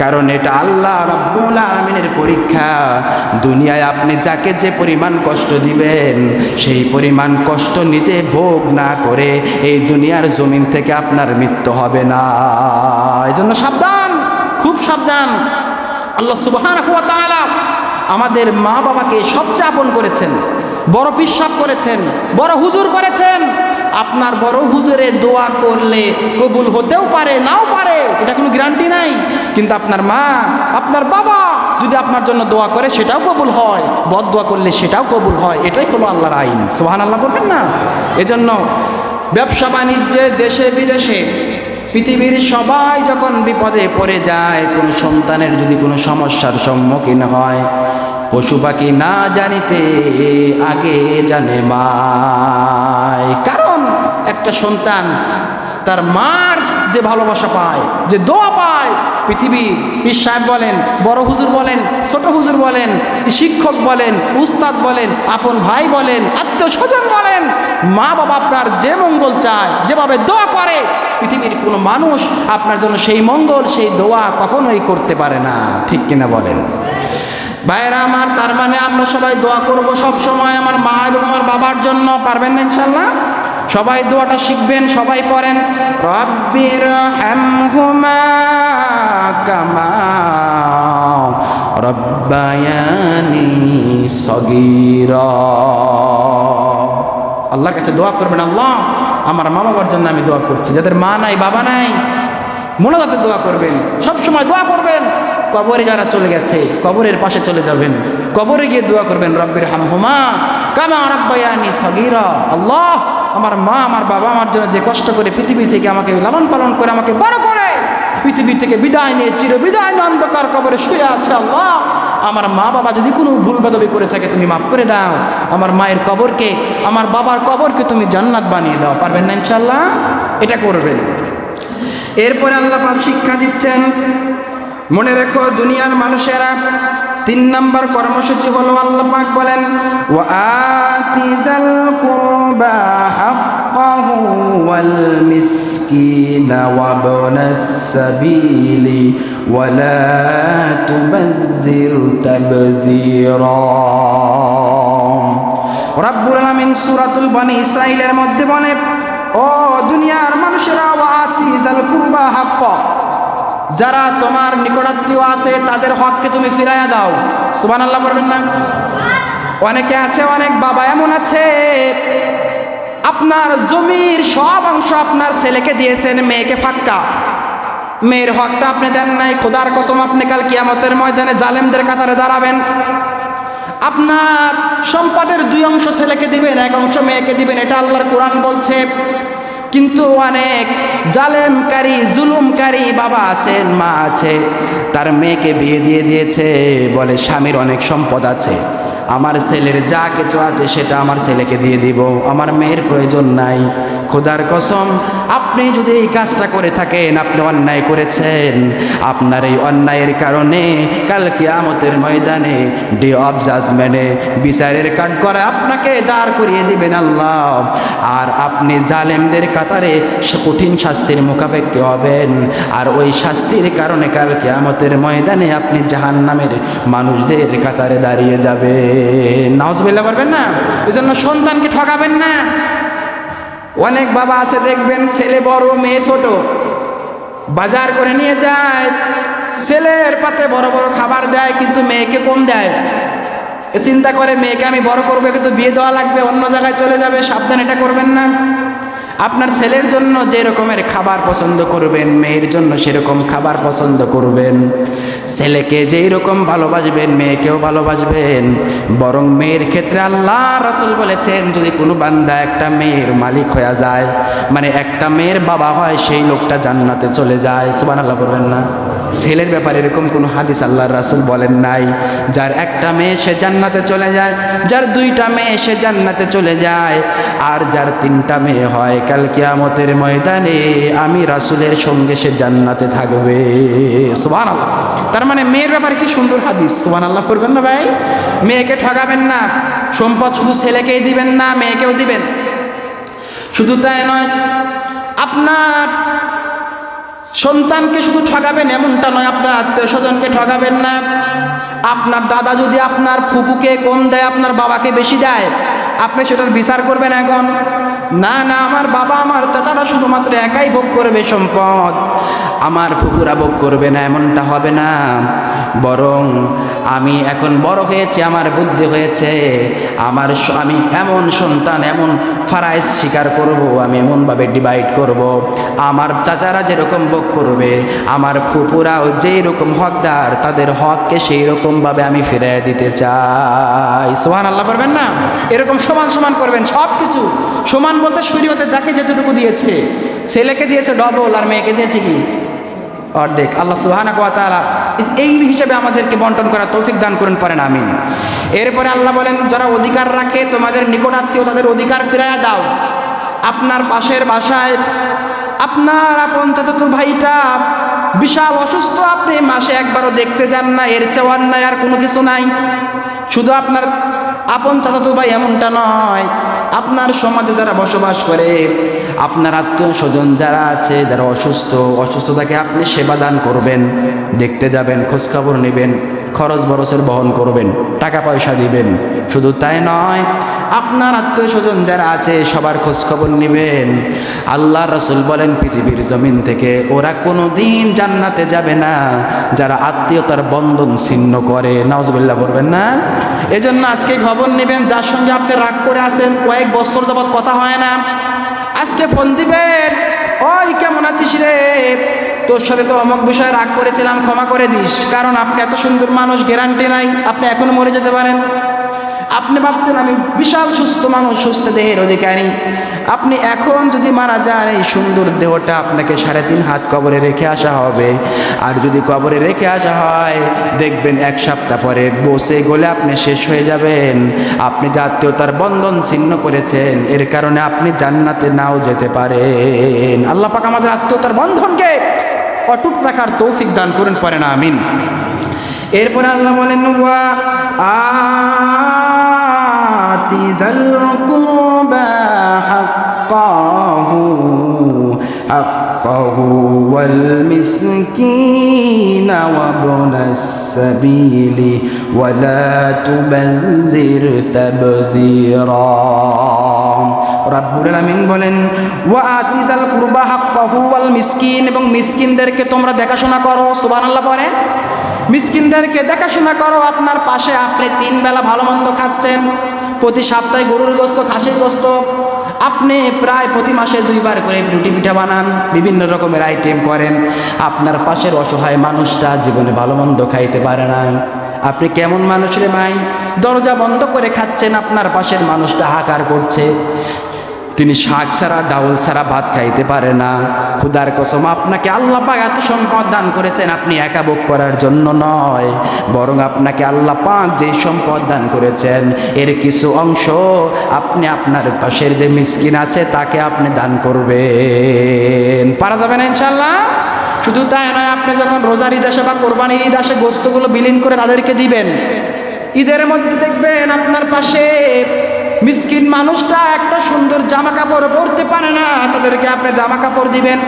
কারণ এটা আল্লাহ রাব্বুল আলামিনের পরীক্ষা। দুনিয়ায় আপনি যাকে যে পরিমাণ কষ্ট দিবেন, সেই পরিমাণ কষ্ট নিজে ভোগ না করে এই দুনিয়ার জমিন থেকে আপনার মৃত্যু হবে না। এই জন্য সাবধান, খুব সাবধান। আল্লাহ সুবহানাহু ওয়া তাআলা আমাদের মা বাবাকে সবচেয়ে আপন করেছেন, বড় পিসাব করেছেন, বড় হুজুর করেছেন। আপনার বড় হুজুরের দোয়া করলে কবুল হতেও পারে, নাও পারে, এটা কোনো গ্যারান্টি নাই। কিন্তু আপনার মা, আপনার বাবা যদি আপনার জন্য দোয়া করে সেটাও কবুল হয়, বদ দোয়া করলে সেটাও কবুল হয়। এটাই হলো আল্লাহর আইন। সুবহানাল্লাহ বলবেন না? এজন্য ব্যবসা বাণিজ্যে, দেশে বিদেশে, পৃথিবীর সবাই যখন বিপদে পড়ে যায়, কোনো সন্তানের যদি কোনো সমস্যার সম্মুখীন হয়, পশু পাখি না জানিতে আগে জানে মায়। কারণ একটা সন্তান তার মার যে ভালোবাসা পায়, যে দোয়া পায়, পৃথিবীর পীর সাহেব বলেন, বড় হুজুর বলেন, ছোট হুজুর বলেন, শিক্ষক বলেন, উস্তাদ বলেন, আপন ভাই বলেন, আত্মীয় স্বজন বলেন, মা বাবা আপনার যে মঙ্গল চায়, যেভাবে দোয়া করে, পৃথিবীর কোনো মানুষ আপনার জন্য সেই মঙ্গল, সেই দোয়া কখনোই করতে পারে না। ঠিক কিনা বলেন? ভাইরা আমার, তার মানে আমরা সবাই দোয়া করব সব সময় আমার মা এবং আমার বাবার জন্য। পারবেন না ইনশাল্লাহ? সবাই দোয়াটা শিখবেন, সবাই পড়েন, রব্বির হামহুমা কামা রব্বায়ানি সগীরা। আল্লাহর কাছে দোয়া করবেন, আল্লাহ আমার মা বাবার জন্য আমি দোয়া করছি। যাদের মা নাই, বাবা নাই, মোনাজাতে দোয়া করবেন, সব সময় দোয়া করবেন। কবরে যারা চলে গেছে, কবরের পাশে চলে যাবেন, কবরে গিয়ে দোয়া করবেন, রব্বির হামহুমা কামা রব্বায়ানি সগীরা। আল্লাহ আমার মা, আমার বাবা আমার জন্য যে কষ্ট করে পৃথিবী থেকে আমাকে লালন পালন করে আমাকে বড় করে পৃথিবী থেকে বিদায় নিয়ে চির বিদায় অন্ধকার কবরে শুয়ে আছে, আল্লাহ আমার মা বাবা যদি কোনো ভুল বাদবি করে থাকে তুমি মাফ করে দাও। আমার মায়ের কবরকে, আমার বাবার কবরকে তুমি জান্নাত বানিয়ে দাও। পারবেন না ইনশাল্লাহ? এটা করবেন। এরপরে আল্লাহ পাক শিক্ষা দিচ্ছেন, মনে রেখো দুনিয়ার মানুষেরা 3 নম্বর কর্মসূচি হলো, আল্লাহ পাক বলেন, ওয়া আতিজাল কুরবা হাক্কাহু ওয়াল মিসকিনা ওয়া ইবনাস সাবিলি ওয়া লা তুবাযযির তাবযীরা। রাব্বুল আলামিন সূরাতুল বনী ইসরাঈলের মধ্যে বলে, ও দুনিয়ার মানুষেরা, ওয়া আতিজাল কুরবা হাক্কা, যারা তোমার নিকটাত্মীয় আছে তাদের হককে তুমি ফিরাইয়া দাও। সুবহানাল্লাহ বলবেন না? অনেকে আছে, অনেক বাবা এমন আছে, আপনার জমির সব অংশ আপনার ছেলেকে দিয়েছেন, মেয়েকে ফাক্কা, মেয়ের হকটা আপনি দেন নাই। খোদার কসম আপনি কাল কিয়ামতের ময়দানে জালেমদের কাতারে দাঁড়াবেন। আপনার সম্পদের 2 অংশ ছেলেকে দিবেন, 1 অংশ মেয়েকে দিবেন, এটা আল্লাহর কোরআন বলছে। কিন্তু অনেক জালেমকারী, জুলুমকারী বাবা আছেন, মা আছে, তার মেয়েকে বিয়ে দিয়ে দিয়েছে, বলে স্বামীর অনেক সম্পদ আছে, আমার ছেলের যা কিছু আছে সেটা আমার ছেলেকে দিয়ে দিব, আমার মেয়ের প্রয়োজন নাই। খোদার কসম, আপনি যদি এই কাজটা করে থাকেন, আপনি অন্যায় করেছেন। আপনার এই অন্যায়ের কারণে কাল কিয়ামতের ময়দানে, ডে অফ জাজমেন্টে, বিচারের কাঠ করে আপনাকে দাঁড় করিয়ে দিবেন আল্লাহ। আর আপনি জালেমদের কাতারে কঠিন শাস্তির মুখাপেক্ষী হবেন। আর ওই শাস্তির কারণে কাল কিয়ামতের ময়দানে আপনি জাহান্নামের মানুষদের কাতারে দাঁড়িয়ে যাবেন। নাউজুবিল্লাহ পারবেন না? এই জন্য সন্তানকে ঠকাবেন না। অনেক বাবা আছে দেখবেন, ছেলে বড় মেয়ে ছোট, বাজার করে নিয়ে যায়, ছেলের পাতে বড় বড় খাবার দেয় কিন্তু মেয়েকে কম দেয়। চিন্তা করে মেয়েকে আমি বড় করবো কিন্তু বিয়ে দেওয়া লাগবে, অন্য জায়গায় চলে যাবে। সাবধান, এটা করবেন না। আপনার ছেলের জন্য যে রকমের খাবার পছন্দ করবেন, মেয়ের জন্য সেরকম খাবার পছন্দ করবেন। ছেলেকে যেই রকম ভালোবাসবেন, মেয়েকেও ভালোবাসবেন। বরং মেয়ের ক্ষেত্রে আল্লাহ রাসূল বলেছেন, যদি কোনো বান্দা একটা মেয়ের মালিক হয়ে যায়, মানে একটা মেয়ের বাবা হয়, সেই লোকটা জান্নাতে চলে যায়। সুবহানাল্লাহ বলবেন না? ছেলের ব্যাপারে এরকম কোনো হাদিস আল্লাহর রাসূল বলেন নাই। যার একটা মেয়ে সে জান্নাতে চলে যায়, যার দুইটা মেয়ে সে জান্নাতে চলে যায়, আর যার তিনটা মেয়ে হয়, কাল কিয়ামতের ময়দানে আমি রাসূলের সঙ্গে সে জান্নাতে থাকবে। সুবহানাল্লাহ। তার মানে মেয়ের ব্যাপারে কি সুন্দর হাদিস। সুবহানাল্লাহ করবেন না ভাই? মেয়েকে ঠকাবেন না। সম্পদ শুধু ছেলেকেই দিবেন না, মেয়েকেও দিবেন। শুধু তাই নয়, আপনার সন্তানকে শুধু ঠকাবেন এমনটা নয়, আপনার আত্মীয় স্বজনকে ঠকাবেন না। আপনার দাদা যদি আপনার ফুপুকে কম দেয়, আপনার বাবাকে বেশি দেয়, আপনি সেটার বিচার করবেন এখন? না না, আমার বাবা আমার চাচারা শুধুমাত্র একাই ভোগ করবে সম্পদ, আমার ফুপুরা ভোগ করবে না, এমনটা হবে না। বরং আমি এখন বড় হয়েছি, আমার বুদ্ধি হয়েছে, আমি এমন সন্তান, এমন ফারাইজ স্বীকার করব, আমি এমনভাবে ডিভাইড করব, আমার চাচারা যেরকম ভোগ করবে, আমার ফুপুরাও যেই রকম হকদার, তাদের হককে সেই রকমভাবে আমি ফিরিয়ে দিতে চাই। সুবহানাল্লাহ বলবেন না? এরকম সমান সমান করবেন সব কিছু। সমান বলতে শরীয়তে যাকে যেতটুকু দিয়েছে, ছেলেকে দিয়েছে ডবল আর মেয়েকে দিয়েছে কি অর্ধেক। আল্লাহ সুবহানাহু ওয়া তাআলা এই হিসাবে আমাদেরকে বন্টন করার তৌফিক দান করেন, পারেন আমিন। এরপরে আল্লাহ বলেন, যারা অধিকার রাখে তোমাদের নিকট আত্মীয়, তাদের অধিকার ফিরাইয়া দাও। আপনার পাশের বাসায় আপনার আপন চাচাতো ভাইটা বিশাল অসুস্থ, আপনি মাসে একবারও দেখতে যান না, এর চেয়ে অন্যায় আর কোনো কিছু নাই। শুধু আপনার আপন চাচাতো ভাই এমনটা নয়, আপনার সমাজে যারা বসবাস করে, আপনার আত্মীয় স্বজন যারা আছে, যারা অসুস্থতাকে আপনি সেবা দান করবেন, দেখতে যাবেন, খোঁজখবর নেবেন, খরচ বরচের বহন করবেন, টাকা পয়সা দিবেন। শুধু তাই নয়, আপনার আত্মীয় স্বজন যারা আছে সবার খোঁজখবর নেবেন। আল্লাহ রাসূল বলেন, পৃথিবীর জমিন থেকে ওরা কোনো দিন জান্নাতে যাবে না যারা আত্মীয়তার বন্ধন ছিন্ন করে। নাউজুবিল্লাহ বলবেন না? এজন্য আজকে খবর নেবেন, যার সঙ্গে আপনি রাগ করে আছেন, কয়েক বছর যাবৎ কথা হয় না, আজকে ফোন দিবেন, ওই কেমন আছিস রে, তোর সাথে তো অমুক বিষয়ে রাগ করেছিলাম, ক্ষমা করে দিস। কারণ আপনি এত সুন্দর মানুষ, গ্যারান্টি নাই আপনি এখনো মরে যেতে পারেন। আপনি ভাবছেন আমি বিশাল সুস্থ মানুষ, সুস্থ দেহের অধিকারী, আপনি এখন যদি মারা যান, এই সুন্দর দেহটা আপনাকে 3.5 হাত কবরে রেখে আসা হবে। আর যদি কবরে রেখে আসা হয়, দেখবেন 1 সপ্তাহ পরে বসে গলে আপনি শেষ হয়ে যাবেন। আপনি জাতীয়তার বন্ধন ছিন্ন করেছেন, এর কারণে আপনি জান্নাতে নাও যেতে পারেন। আল্লাহ পাক আমাদের আত্মীয়তার বন্ধনকে অটুট রাখার তৌফিক দান করেন, পারেন আমিন। এরপরে আল্লাহ বলেন, ওয়া আতি যাল কুরবা হাক্কাহু ওয়াল মিসকিনা ওয়া ইবনাস সাবিলি ওয়া লা তুবাযযির তাবযীরা। রাব্বুল আলামিন বলেন, ওয়া আতি যাল কুরবা হাক্কাহু ওয়াল মিসকিন, এবং মিসকিনদেরকে তোমরা দেখাশোনা করো। সুবহানাল্লাহ পড়েন। মিসকিনদেরকে দেখাশোনা করো। আপনার পাশে আপনি 3 বেলা ভালো মন্দ খাচ্ছেন, প্রতি সপ্তাহে গরুর গোস্ত, খাসির গোস্ত, আপনি প্রায় প্রতি মাসে 2 বার করে রুটি পিঠা বানান, বিভিন্ন রকমের আইটেম করেন। আপনার পাশের অসহায় মানুষটা জীবনে ভালো মন্দ খাইতে পারে না। আপনি কেমন মানুষ রে ভাই? দরজা বন্ধ করে খাচ্ছেন, আপনার পাশের মানুষটা হাহাকার করছে, তিনি শাক ছাড়া ডাউল ছাড়া ভাত খাইতে পারে না। খুদার কসম, আপনাকে আল্লাহ পাক এত সম্পদ দান করেছেন, আপনি একা ভোগ করার জন্য নয়, বরং আপনাকে আল্লাহ পাক যে সম্পদ দান করেছেন, এর কিছু অংশ আপনি আপনার পাশের যে মিসকিন আছে তাকে আপনি দান করবেন। পারা যাবে না ইনশাআল্লাহ? শুধু তাই নয়, আপনি যখন রোজার ঈদ আসে বা কোরবানির ঈদ আসে, গোস্তগুলো বিলীন করে তাদেরকে দিবেন। ঈদের মধ্যে দেখবেন আপনার পাশে মিসকিন মানুষটা একটা সুন্দর জামা কাপড় পরতে পারে না, তাদেরকে আপনি জামা কাপড় দিবেন।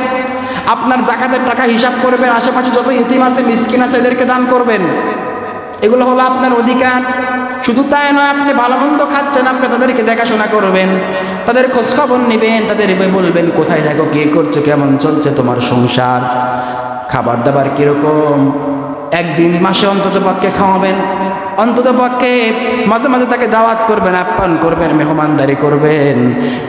আপনার জাকাতের টাকা হিসাব করবেন, আশেপাশে যত ইতিম আছে, মিসকিন আছে, এদেরকে দান করবেন। এগুলো হলো আপনার অধিকার। শুধু তাই নয়, আপনি ভালো মন্দ খাচ্ছেন, আপনি তাদেরকে দেখাশোনা করবেন, তাদের খোঁজখবর নেবেন, তাদের বলবেন কোথায় থাকো, কী করছো, কেমন চলছে তোমার সংসার, খাবার দাবার কীরকম, একদিন মাসে অন্তত পক্ষে খাওয়াবেন। অন্তত পক্ষে মাঝে মাঝে তাকে দাওয়াত করবেন, আপ্যায়ন করবেন, মেহমানদারি করবেন।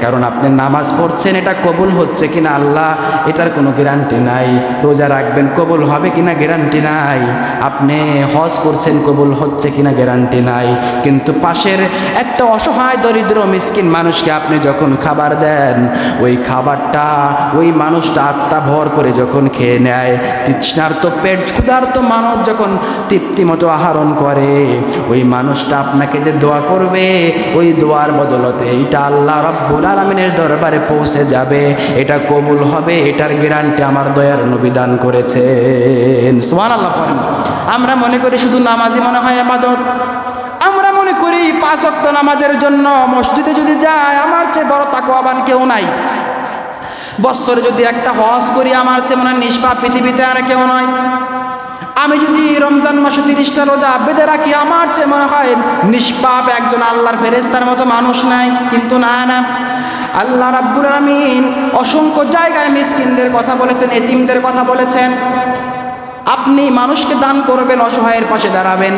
কারণ আপনি নামাজ পড়ছেন, এটা কবুল হচ্ছে কিনা আল্লাহ এটার কোনো গ্যারান্টি নাই। রোজা রাখবেন, কবুল হবে কিনা গ্যারান্টি নাই। আপনি হজ করছেন, কবুল হচ্ছে কিনা গ্যারান্টি নাই। কিন্তু পাশের একটা অসহায় দরিদ্র মিসকিন মানুষকে আপনি যখন খাবার দেন, ওই খাবারটা ওই মানুষটা আত্মা ভর করে যখন খেয়ে নেয়, তৃষ্ণার্ত পেট ক্ষুধার্ত মানুষ যখন তৃপ্তিমতো আহরণ করে, ওই মানুষটা আপনাকে যে দোয়া করবে, ওই দোয়ার বদলতে এটা আল্লাহ রাব্বুল আলামিনের দরবারে পৌঁছে যাবে, এটা কবুল হবে, এটার গ্যারান্টি আমার দয়ার নবী দান করেছেন। সুবহানাল্লাহ পড়েন। আমরা মনে করি শুধু নামাজই মনে হয় ইবাদত। আমরা মনে করি 5 ওয়াক্ত নামাজের জন্য মসজিদে যদি যায় আমার চেয়ে বড় তাকওয়াবান কেউ নাই। বছরে যদি একটা হজ করি আমার চেয়ে মনে হয় নিষ্পাপ পৃথিবীতে আর কেউ নয়। আমি যদি রমজান মাসে 30টা রোজা বেঁধে রাখি আমার চেয়ে মনে হয় নিষ্পাপ একজন আল্লাহর ফেরেশতার মতো মানুষ নাই। কিন্তু না, আল্লাহ রাব্বুল আলামিন অসংখ্য জায়গায় মিসকিনদের কথা বলেছেন, এতিমদের কথা বলেছেন। আপনি মানুষকে দান করবেন, অসহায়ের পাশে দাঁড়াবেন,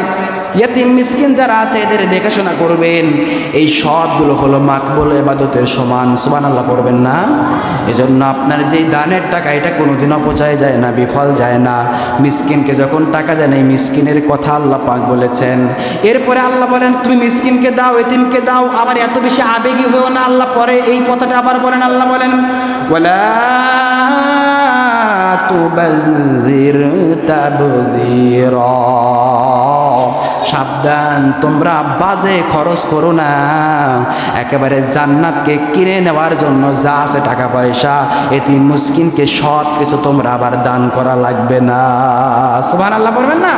ইয়েতিম মিসকিন যারা আছে এদের দেখাশোনা করবেন, এই সবগুলো হলো মাকবুল ইবাদতের সমান। সুবহানাল্লাহ পড়বেন না? এজন্য আপনার যেই দানের টাকা এটা কোনোদিন অপচয় যায় না, বিফল যায় না। মিসকিনকে যখন টাকা দেন এই মিসকিনের কথা আল্লাহ পাক বলেছেন। এরপরে আল্লাহ বলেন তুমি মিসকিনকে দাও, এতিমকে দাও। আবার এত বেশি আবেগী হয়েও না, আল্লাহ পরে এই কথাটা আবার বলেন। আল্লাহ বলেন ওয়ালা তুবাযির তাবযীরা, সাবধান তোমরা বাজে খরচ করো না। একেবারে জান্নাতকে কিনে নেওয়ার জন্য যা আছে টাকা পয়সা, এতিম মিসকিনকে সব কিছু তোমরা আবার দান করা লাগবে না। সুবহানাল্লাহ বলবেন না?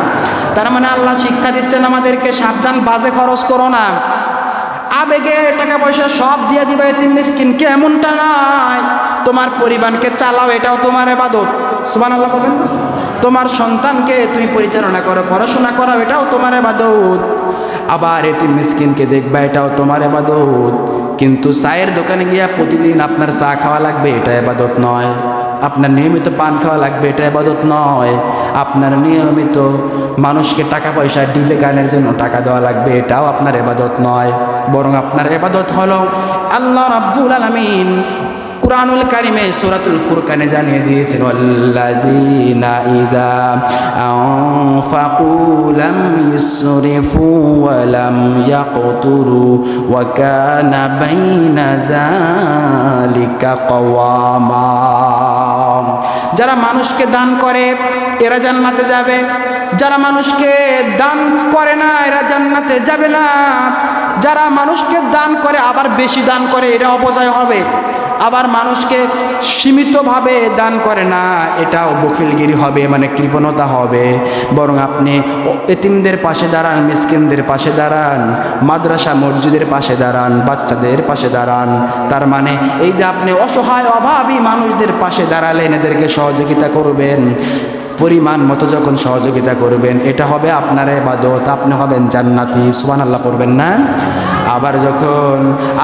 তার মানে আল্লাহ শিক্ষা দিচ্ছেন আমাদেরকে, সাবধান বাজে খরচ করো না। আবেগে টাকা পয়সা সব দিয়ে দিবে এতিম মিসকিনকে এমনটা নয়। তোমার পরিবারকে চালাও, এটাও তোমার ইবাদত। সুবহানাল্লাহ বলবেন না? তোমার সন্তানকে তুমি পরিচালনা করো, পড়াশোনা করাও, এটাও তোমার ইবাদত। আবার এতিম মিসকিনকে দেখবা, এটাও তোমার ইবাদত। কিন্তু চায়ের দোকানে গিয়া প্রতিদিন আপনার চা খাওয়া লাগবে, এটা ইবাদত নয়। আপনার নিয়মিত পান খাওয়া লাগবে, এটা ইবাদত নয়। আপনার নিয়মিত মানুষকে টাকা পয়সা ডিজে গানের জন্য টাকা দেওয়া লাগবে, এটাও আপনার ইবাদত নয়। বরং আপনার ইবাদত হলো আল্লাহ রাব্বুল আলামিন কুরআনুল কারীমে সূরাতুল ফুরকানে জানিয়ে দিয়েছেন ওয়াল্লাযীনা ইযা আনফাকু লাম ইসরিফু ওয়া লাম ইয়াকতুরু ওয়া কানা বাইনা যালিকা কওয়ামা। যারা মানুষকে দান করে এরা জান্নাতে যাবে, যারা মানুষকে দান করে না এরা জান্নাতে যাবে না। যারা মানুষকে দান করে আবার বেশি দান করে এটা অপচয় হবে। আবার মানুষকে সীমিতভাবে দান করে না, এটাও বখিলগিরি হবে, মানে কৃপণতা হবে। বরং আপনি এতিমদের পাশে দাঁড়ান, মিসকিনদের পাশে দাঁড়ান, মাদ্রাসা মসজিদের পাশে দাঁড়ান, বাচ্চাদের পাশে দাঁড়ান। তার মানে এই যে আপনি অসহায় অভাবী মানুষদের পাশে দাঁড়ালেন, এদেরকে সহযোগিতা করবেন, পরিমাণ মতো যখন সহযোগিতা করবেন এটা হবে আপনার ইবাদত, আপনি হবেন জান্নাতি। সুবহানাল্লাহ পড়বেন না? আবার যখন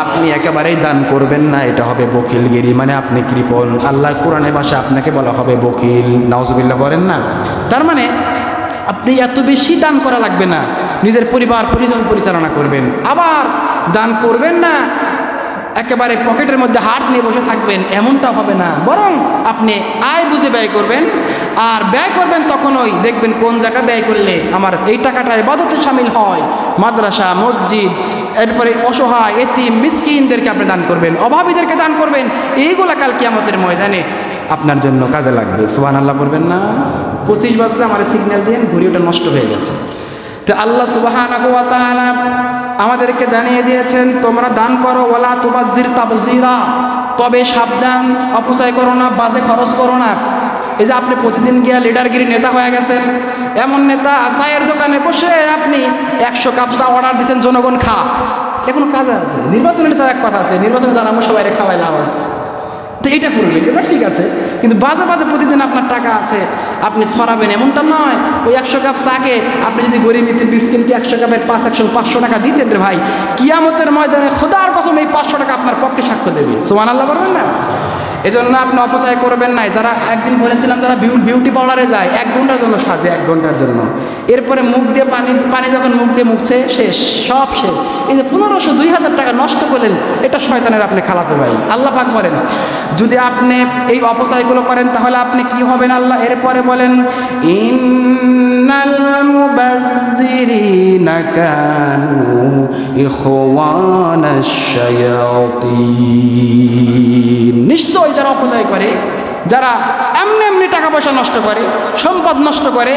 আপনি একেবারেই দান করবেন না এটা হবে বখিলগিরি, মানে আপনি কৃপণ। আল্লাহর কোরআনের ভাষা আপনাকে বলা হবে বখিল। নাউজুবিল্লাহ বলেন না? তার মানে আপনি এত বেশি দান করা লাগবে না, নিজের পরিবার পরিজন পরিচালনা করবেন। আবার দান করবেন না একেবারে পকেটের মধ্যে হাত নিয়ে বসে থাকবেন, এমনটা হবে না। বরং আপনি আয় বুঝে ব্যয় করবেন। আর ব্যয় করবেন তখনই দেখবেন কোন জায়গায় ব্যয় করলে আমার এই টাকাটা ইবাদতে শামিল হয়। মাদ্রাসা মসজিদ, এরপরে অসহায় এতিম মিসকিনদেরকে আপনি দান করবেন, অভাবীদেরকে দান করবেন। এইগুলা কাল কিয়ামতের ময়দানে আপনার জন্য কাজে লাগবে। সুবহানাল্লাহ বলবেন না? 25 বাজলে আমার সিগন্যাল দিন, ঘড়িটা নষ্ট হয়ে গেছে। তো আল্লাহ সুবহানাহু ওয়া তাআলা আমাদেরকে জানিয়ে দিয়েছেন তোমরা দান করো, ওয়ালা তুবাযির তাবযীরা, তবে সাবধান অপচয় করো না, বাজে খরচ করো না। এই যে আপনি প্রতিদিন গিয়া লিডারগিরি নেতা হয়ে গেছেন, এমন নেতা চায়ের দোকানে বসে আপনি 100 কাপ চা অর্ডার দিচ্ছেন, জনগণ খা। এখন কাজ আছে, নির্বাচনে তো এক কথা আছে, নির্বাচনে তারা সবাই খাওয়াই লাভ আছে। তো এইটা করলেন, এটা ঠিক আছে। কিন্তু বাজে বাজে প্রতিদিন আপনার টাকা আছে আপনি ছড়াবেন এমনটা নয়। ওই 100 কাপ চাকে আপনি যদি গরিব মিত্র বিস্কিনকে 100 কাপের 500 টাকা দিতেন রে ভাই, কিয়ামতের ময়দানে খোদার কসম এই 500 টাকা আপনার পক্ষে সাক্ষ্য দেবে। সুবহানাল্লাহ বলবেন না? এজন্য আপনি অপচয় করবেন না। যারা একদিন বলেছিলাম যারা বিউটি পার্লারে যায় 1 ঘন্টার জন্য সাজে, 1 ঘন্টার জন্য, এরপরে মুখ দিয়ে পানি যখন মুখ দিয়ে মুখছে শেষ, সব শেষ। এই যে 1500-2000 টাকা নষ্ট করলেন, এটা শয়তানের আপনি খালাতো ভাই। আল্লাহ পাক বলেন যদি আপনি এই অপচয়গুলো করেন তাহলে আপনি কি হবেন। আল্লাহ এরপরে বলেন ইন্নাল মুবাজ্জিরিনা কানু ইখওয়ানাশ শায়াতিন। নিশ্চয় যারা অপচয় করে, যারা এমনি এমনি টাকা পয়সা নষ্ট করে, সম্পদ নষ্ট করে,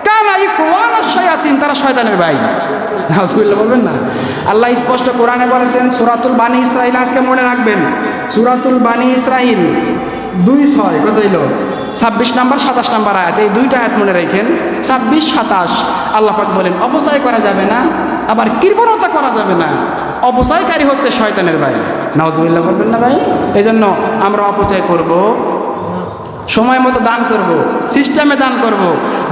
কানা ইখওয়ানাশ শায়াতিন, তারা শয়তানের ভাই। নাউজুবিল্লাহ বলবেন না। আল্লাহ স্পষ্ট কোরআনে বলেছেন সূরাতুল বানি ইসরাঈল, আজকে মনে রাখবেন সূরাতুল বানি ইসরাঈল 2:6 কত হইল 26 নম্বর 27 নম্বর আয়াত, এই দুইটা আয়াত মনে রাখেন, 26-27। আল্লাহ পাক বলেন অপচয় করা যাবে না, আবার কৃপণতা করা যাবে না। অপচয়কারী হচ্ছে শয়তানের ভাই। নাউজুবিল্লাহ বলবেন না ভাই। এই জন্য আমরা অপচয় করব, সময় মতো দান করব, সিস্টেমে দান করব।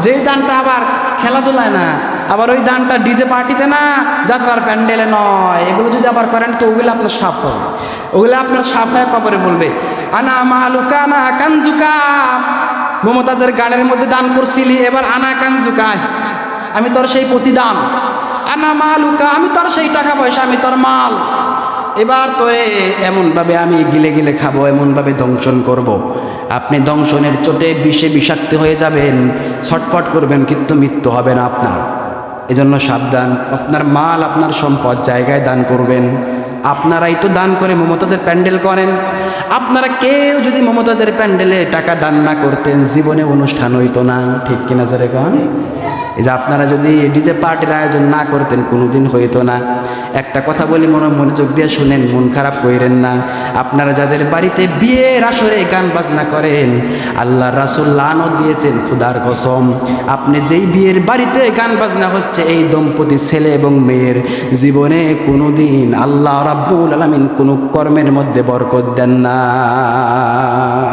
যেই দানটা আবার খেলাধুলায় না, আবার ওই দানটা ডিজে পার্টিতে না, যাত্রার প্যান্ডেলে নয়, এগুলো যদি আবার করেন তো ওগুলো আপনার সাপ হবে, ওগুলো আপনার সাপ হয়ে কবরে বলবে আনা মালুকা না কানজুকা। মমতাজের গানের মধ্যে দান করছিলি, এবার আনা কানজুকা, আমি তোর সেই প্রতিদান। আনা মালুকা, আমি তোর সেই টাকা পয়সা, আমি তোর মাল। এবার তোরে এমনভাবে আমি গিলে গিলে খাবো, এমনভাবে দংশন করব। আপনি দংশনের চোটে বিষে বিষাক্ত হয়ে যাবেন, ছটফট করবেন, কিন্তু মৃত্যু হবে না আপনার। এজন্য সাবধান, আপনার মাল আপনার সম্পদ জায়গায় দান করবেন। আপনারাই তো দান করে মমতাজের প্যান্ডেল করেন। আপনারা কেউ যদি মমতাজের প্যান্ডেলে টাকা দান না করতেন, জীবনে অনুষ্ঠান হইতো না। ঠিক কিনা জোরে কন? এই যে আপনারা যদি ডিজে পার্টির আয়োজন না করতেন, কোনোদিন হইতো না। একটা কথা বলি, মনোযোগ দিয়ে শুনেন, মন খারাপ কইরেন না। আপনারা যাদের বাড়িতে বিয়ের আসরে গান বাজনা করেন, আল্লাহ রাসূল লানত দিয়েছেন খোদার কসম, আপনি যেই বিয়ের বাড়িতে গান বাজনা হচ্ছে, এই দম্পতি ছেলে এবং মেয়ের জীবনে কোনোদিন আল্লাহ রাব্বুল আলামিন কোনো কর্মের মধ্যে বরকত দেন না।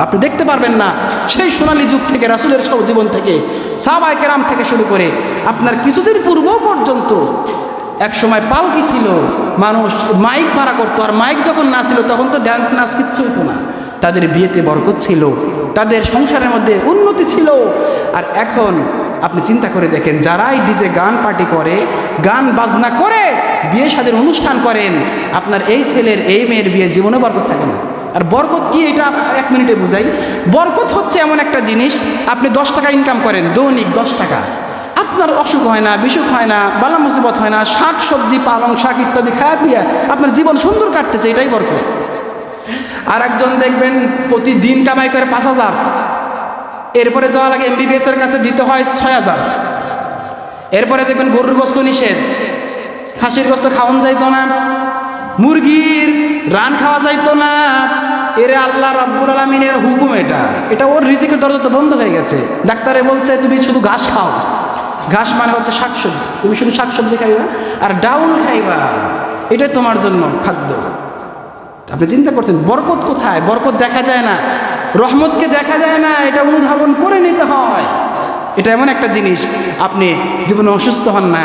আপনি দেখতে পারবেন না সেই সোনালী যুগ থেকে, রাসূলের জীবন থেকে, সাহাবায়ে কেরাম থেকে শুরু করে আপনার কিছুদিন পূর্ব পর্যন্ত এক সময় পালকি ছিল, মানুষ মাইক ভাড়া করতো, আর মাইক যখন না ছিল তখন তো ড্যান্স নাচ কিচ্ছু হতো না। তাদের বিয়েতে বরকত ছিল, তাদের সংসারের মধ্যে উন্নতি ছিল। আর এখন আপনি চিন্তা করে দেখেন, যারাই ডিজে গান পার্টি করে, গান বাজনা করে বিয়ে শাদীর অনুষ্ঠান করেন, আপনার এই ছেলের এই মেয়ের বিয়ে জীবনে বরকত থাকে না। আর বরকত কি, এটা 1 মিনিটে বুঝাই। বরকত হচ্ছে এমন একটা জিনিস, আপনি 10 টাকা ইনকাম করেন দৈনিক, 10 টাকা, আপনার অসুখ হয় না, বিসুখ হয় না, বালা মুসিবত হয় না, শাক সবজি পালং শাক ইত্যাদি খায়া পিয়া আপনার জীবন সুন্দর কাটতেছে, এটাই বরকত। আর একজন দেখবেন প্রতিদিন কামাই করে 5,000, এরপরে যাওয়া লাগে MBBS এর কাছে, দিতে হয় 6,000। এরপরে দেখবেন গরুর গোস্ত নিষেধ, খাসির গোস্ত খাওয়ান যাইতো না, মুরগির রান খাওয়া যাইতো না। এরে আল্লাহ রাব্বুল আলামিনের হুকুম, এটা ওর রিজিকের দরজা তো বন্ধ হয়ে গেছে। ডাক্তারে বলছে তুমি শুধু ঘাস খাও, ঘাস মানে হচ্ছে শাকসবজি, তুমি শুধু শাকসবজি খাইবা আর ডাউল খাইবা, এটাই তোমার জন্য খাদ্য। আপনি চিন্তা করছেন বরকত কোথায়? বরকত দেখা যায় না, রহমতকে দেখা যায় না, এটা অনুধাবন করে নিতে হয়। এটা এমন একটা জিনিস, আপনি জীবনে অসুস্থ হন না,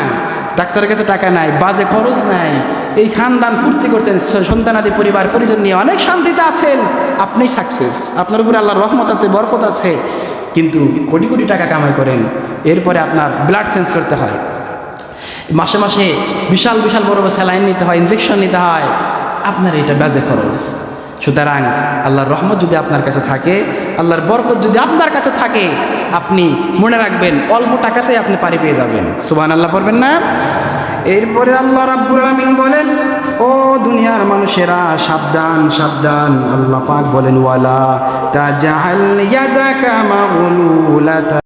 ডাক্তারের কাছে টাকা নাই, বাজে খরচ নাই, এই খানদান ফুর্তি করছেন, সন্তানাদি পরিবার পরিজন নিয়ে অনেক শান্তিতে আছেন, আপনি সাকসেস, আপনার উপরে আল্লাহর রহমত আছে, বরকত আছে। কিন্তু কোটি কোটি টাকা কামাই করেন, এরপরে আপনার ব্লাড চেঞ্জ করতে হয়, মাসে মাসে বিশাল বিশাল বড় বড় স্যালাইন নিতে হয়, ইঞ্জেকশন নিতে হয়, আপনার এটা বাজে খরচ। সুতরাং আল্লাহর রহমত যদি আপনার কাছে থাকে, আল্লাহর বরকত যদি আপনার কাছে থাকে, আপনি মনে রাখবেন অল্প টাকাতে আপনি পারি পেয়ে যাবেন। সুবহানাল্লাহ পড়বেন না? এরপরে আল্লাহ রাব্বুল আলামিন বলেন, ও দুনিয়ার মানুষেরা সাবধান সাবধান। আল্লাহ পাক বলেন ওয়ালা তাজআল ইয়াদাকা মাগলুলাতান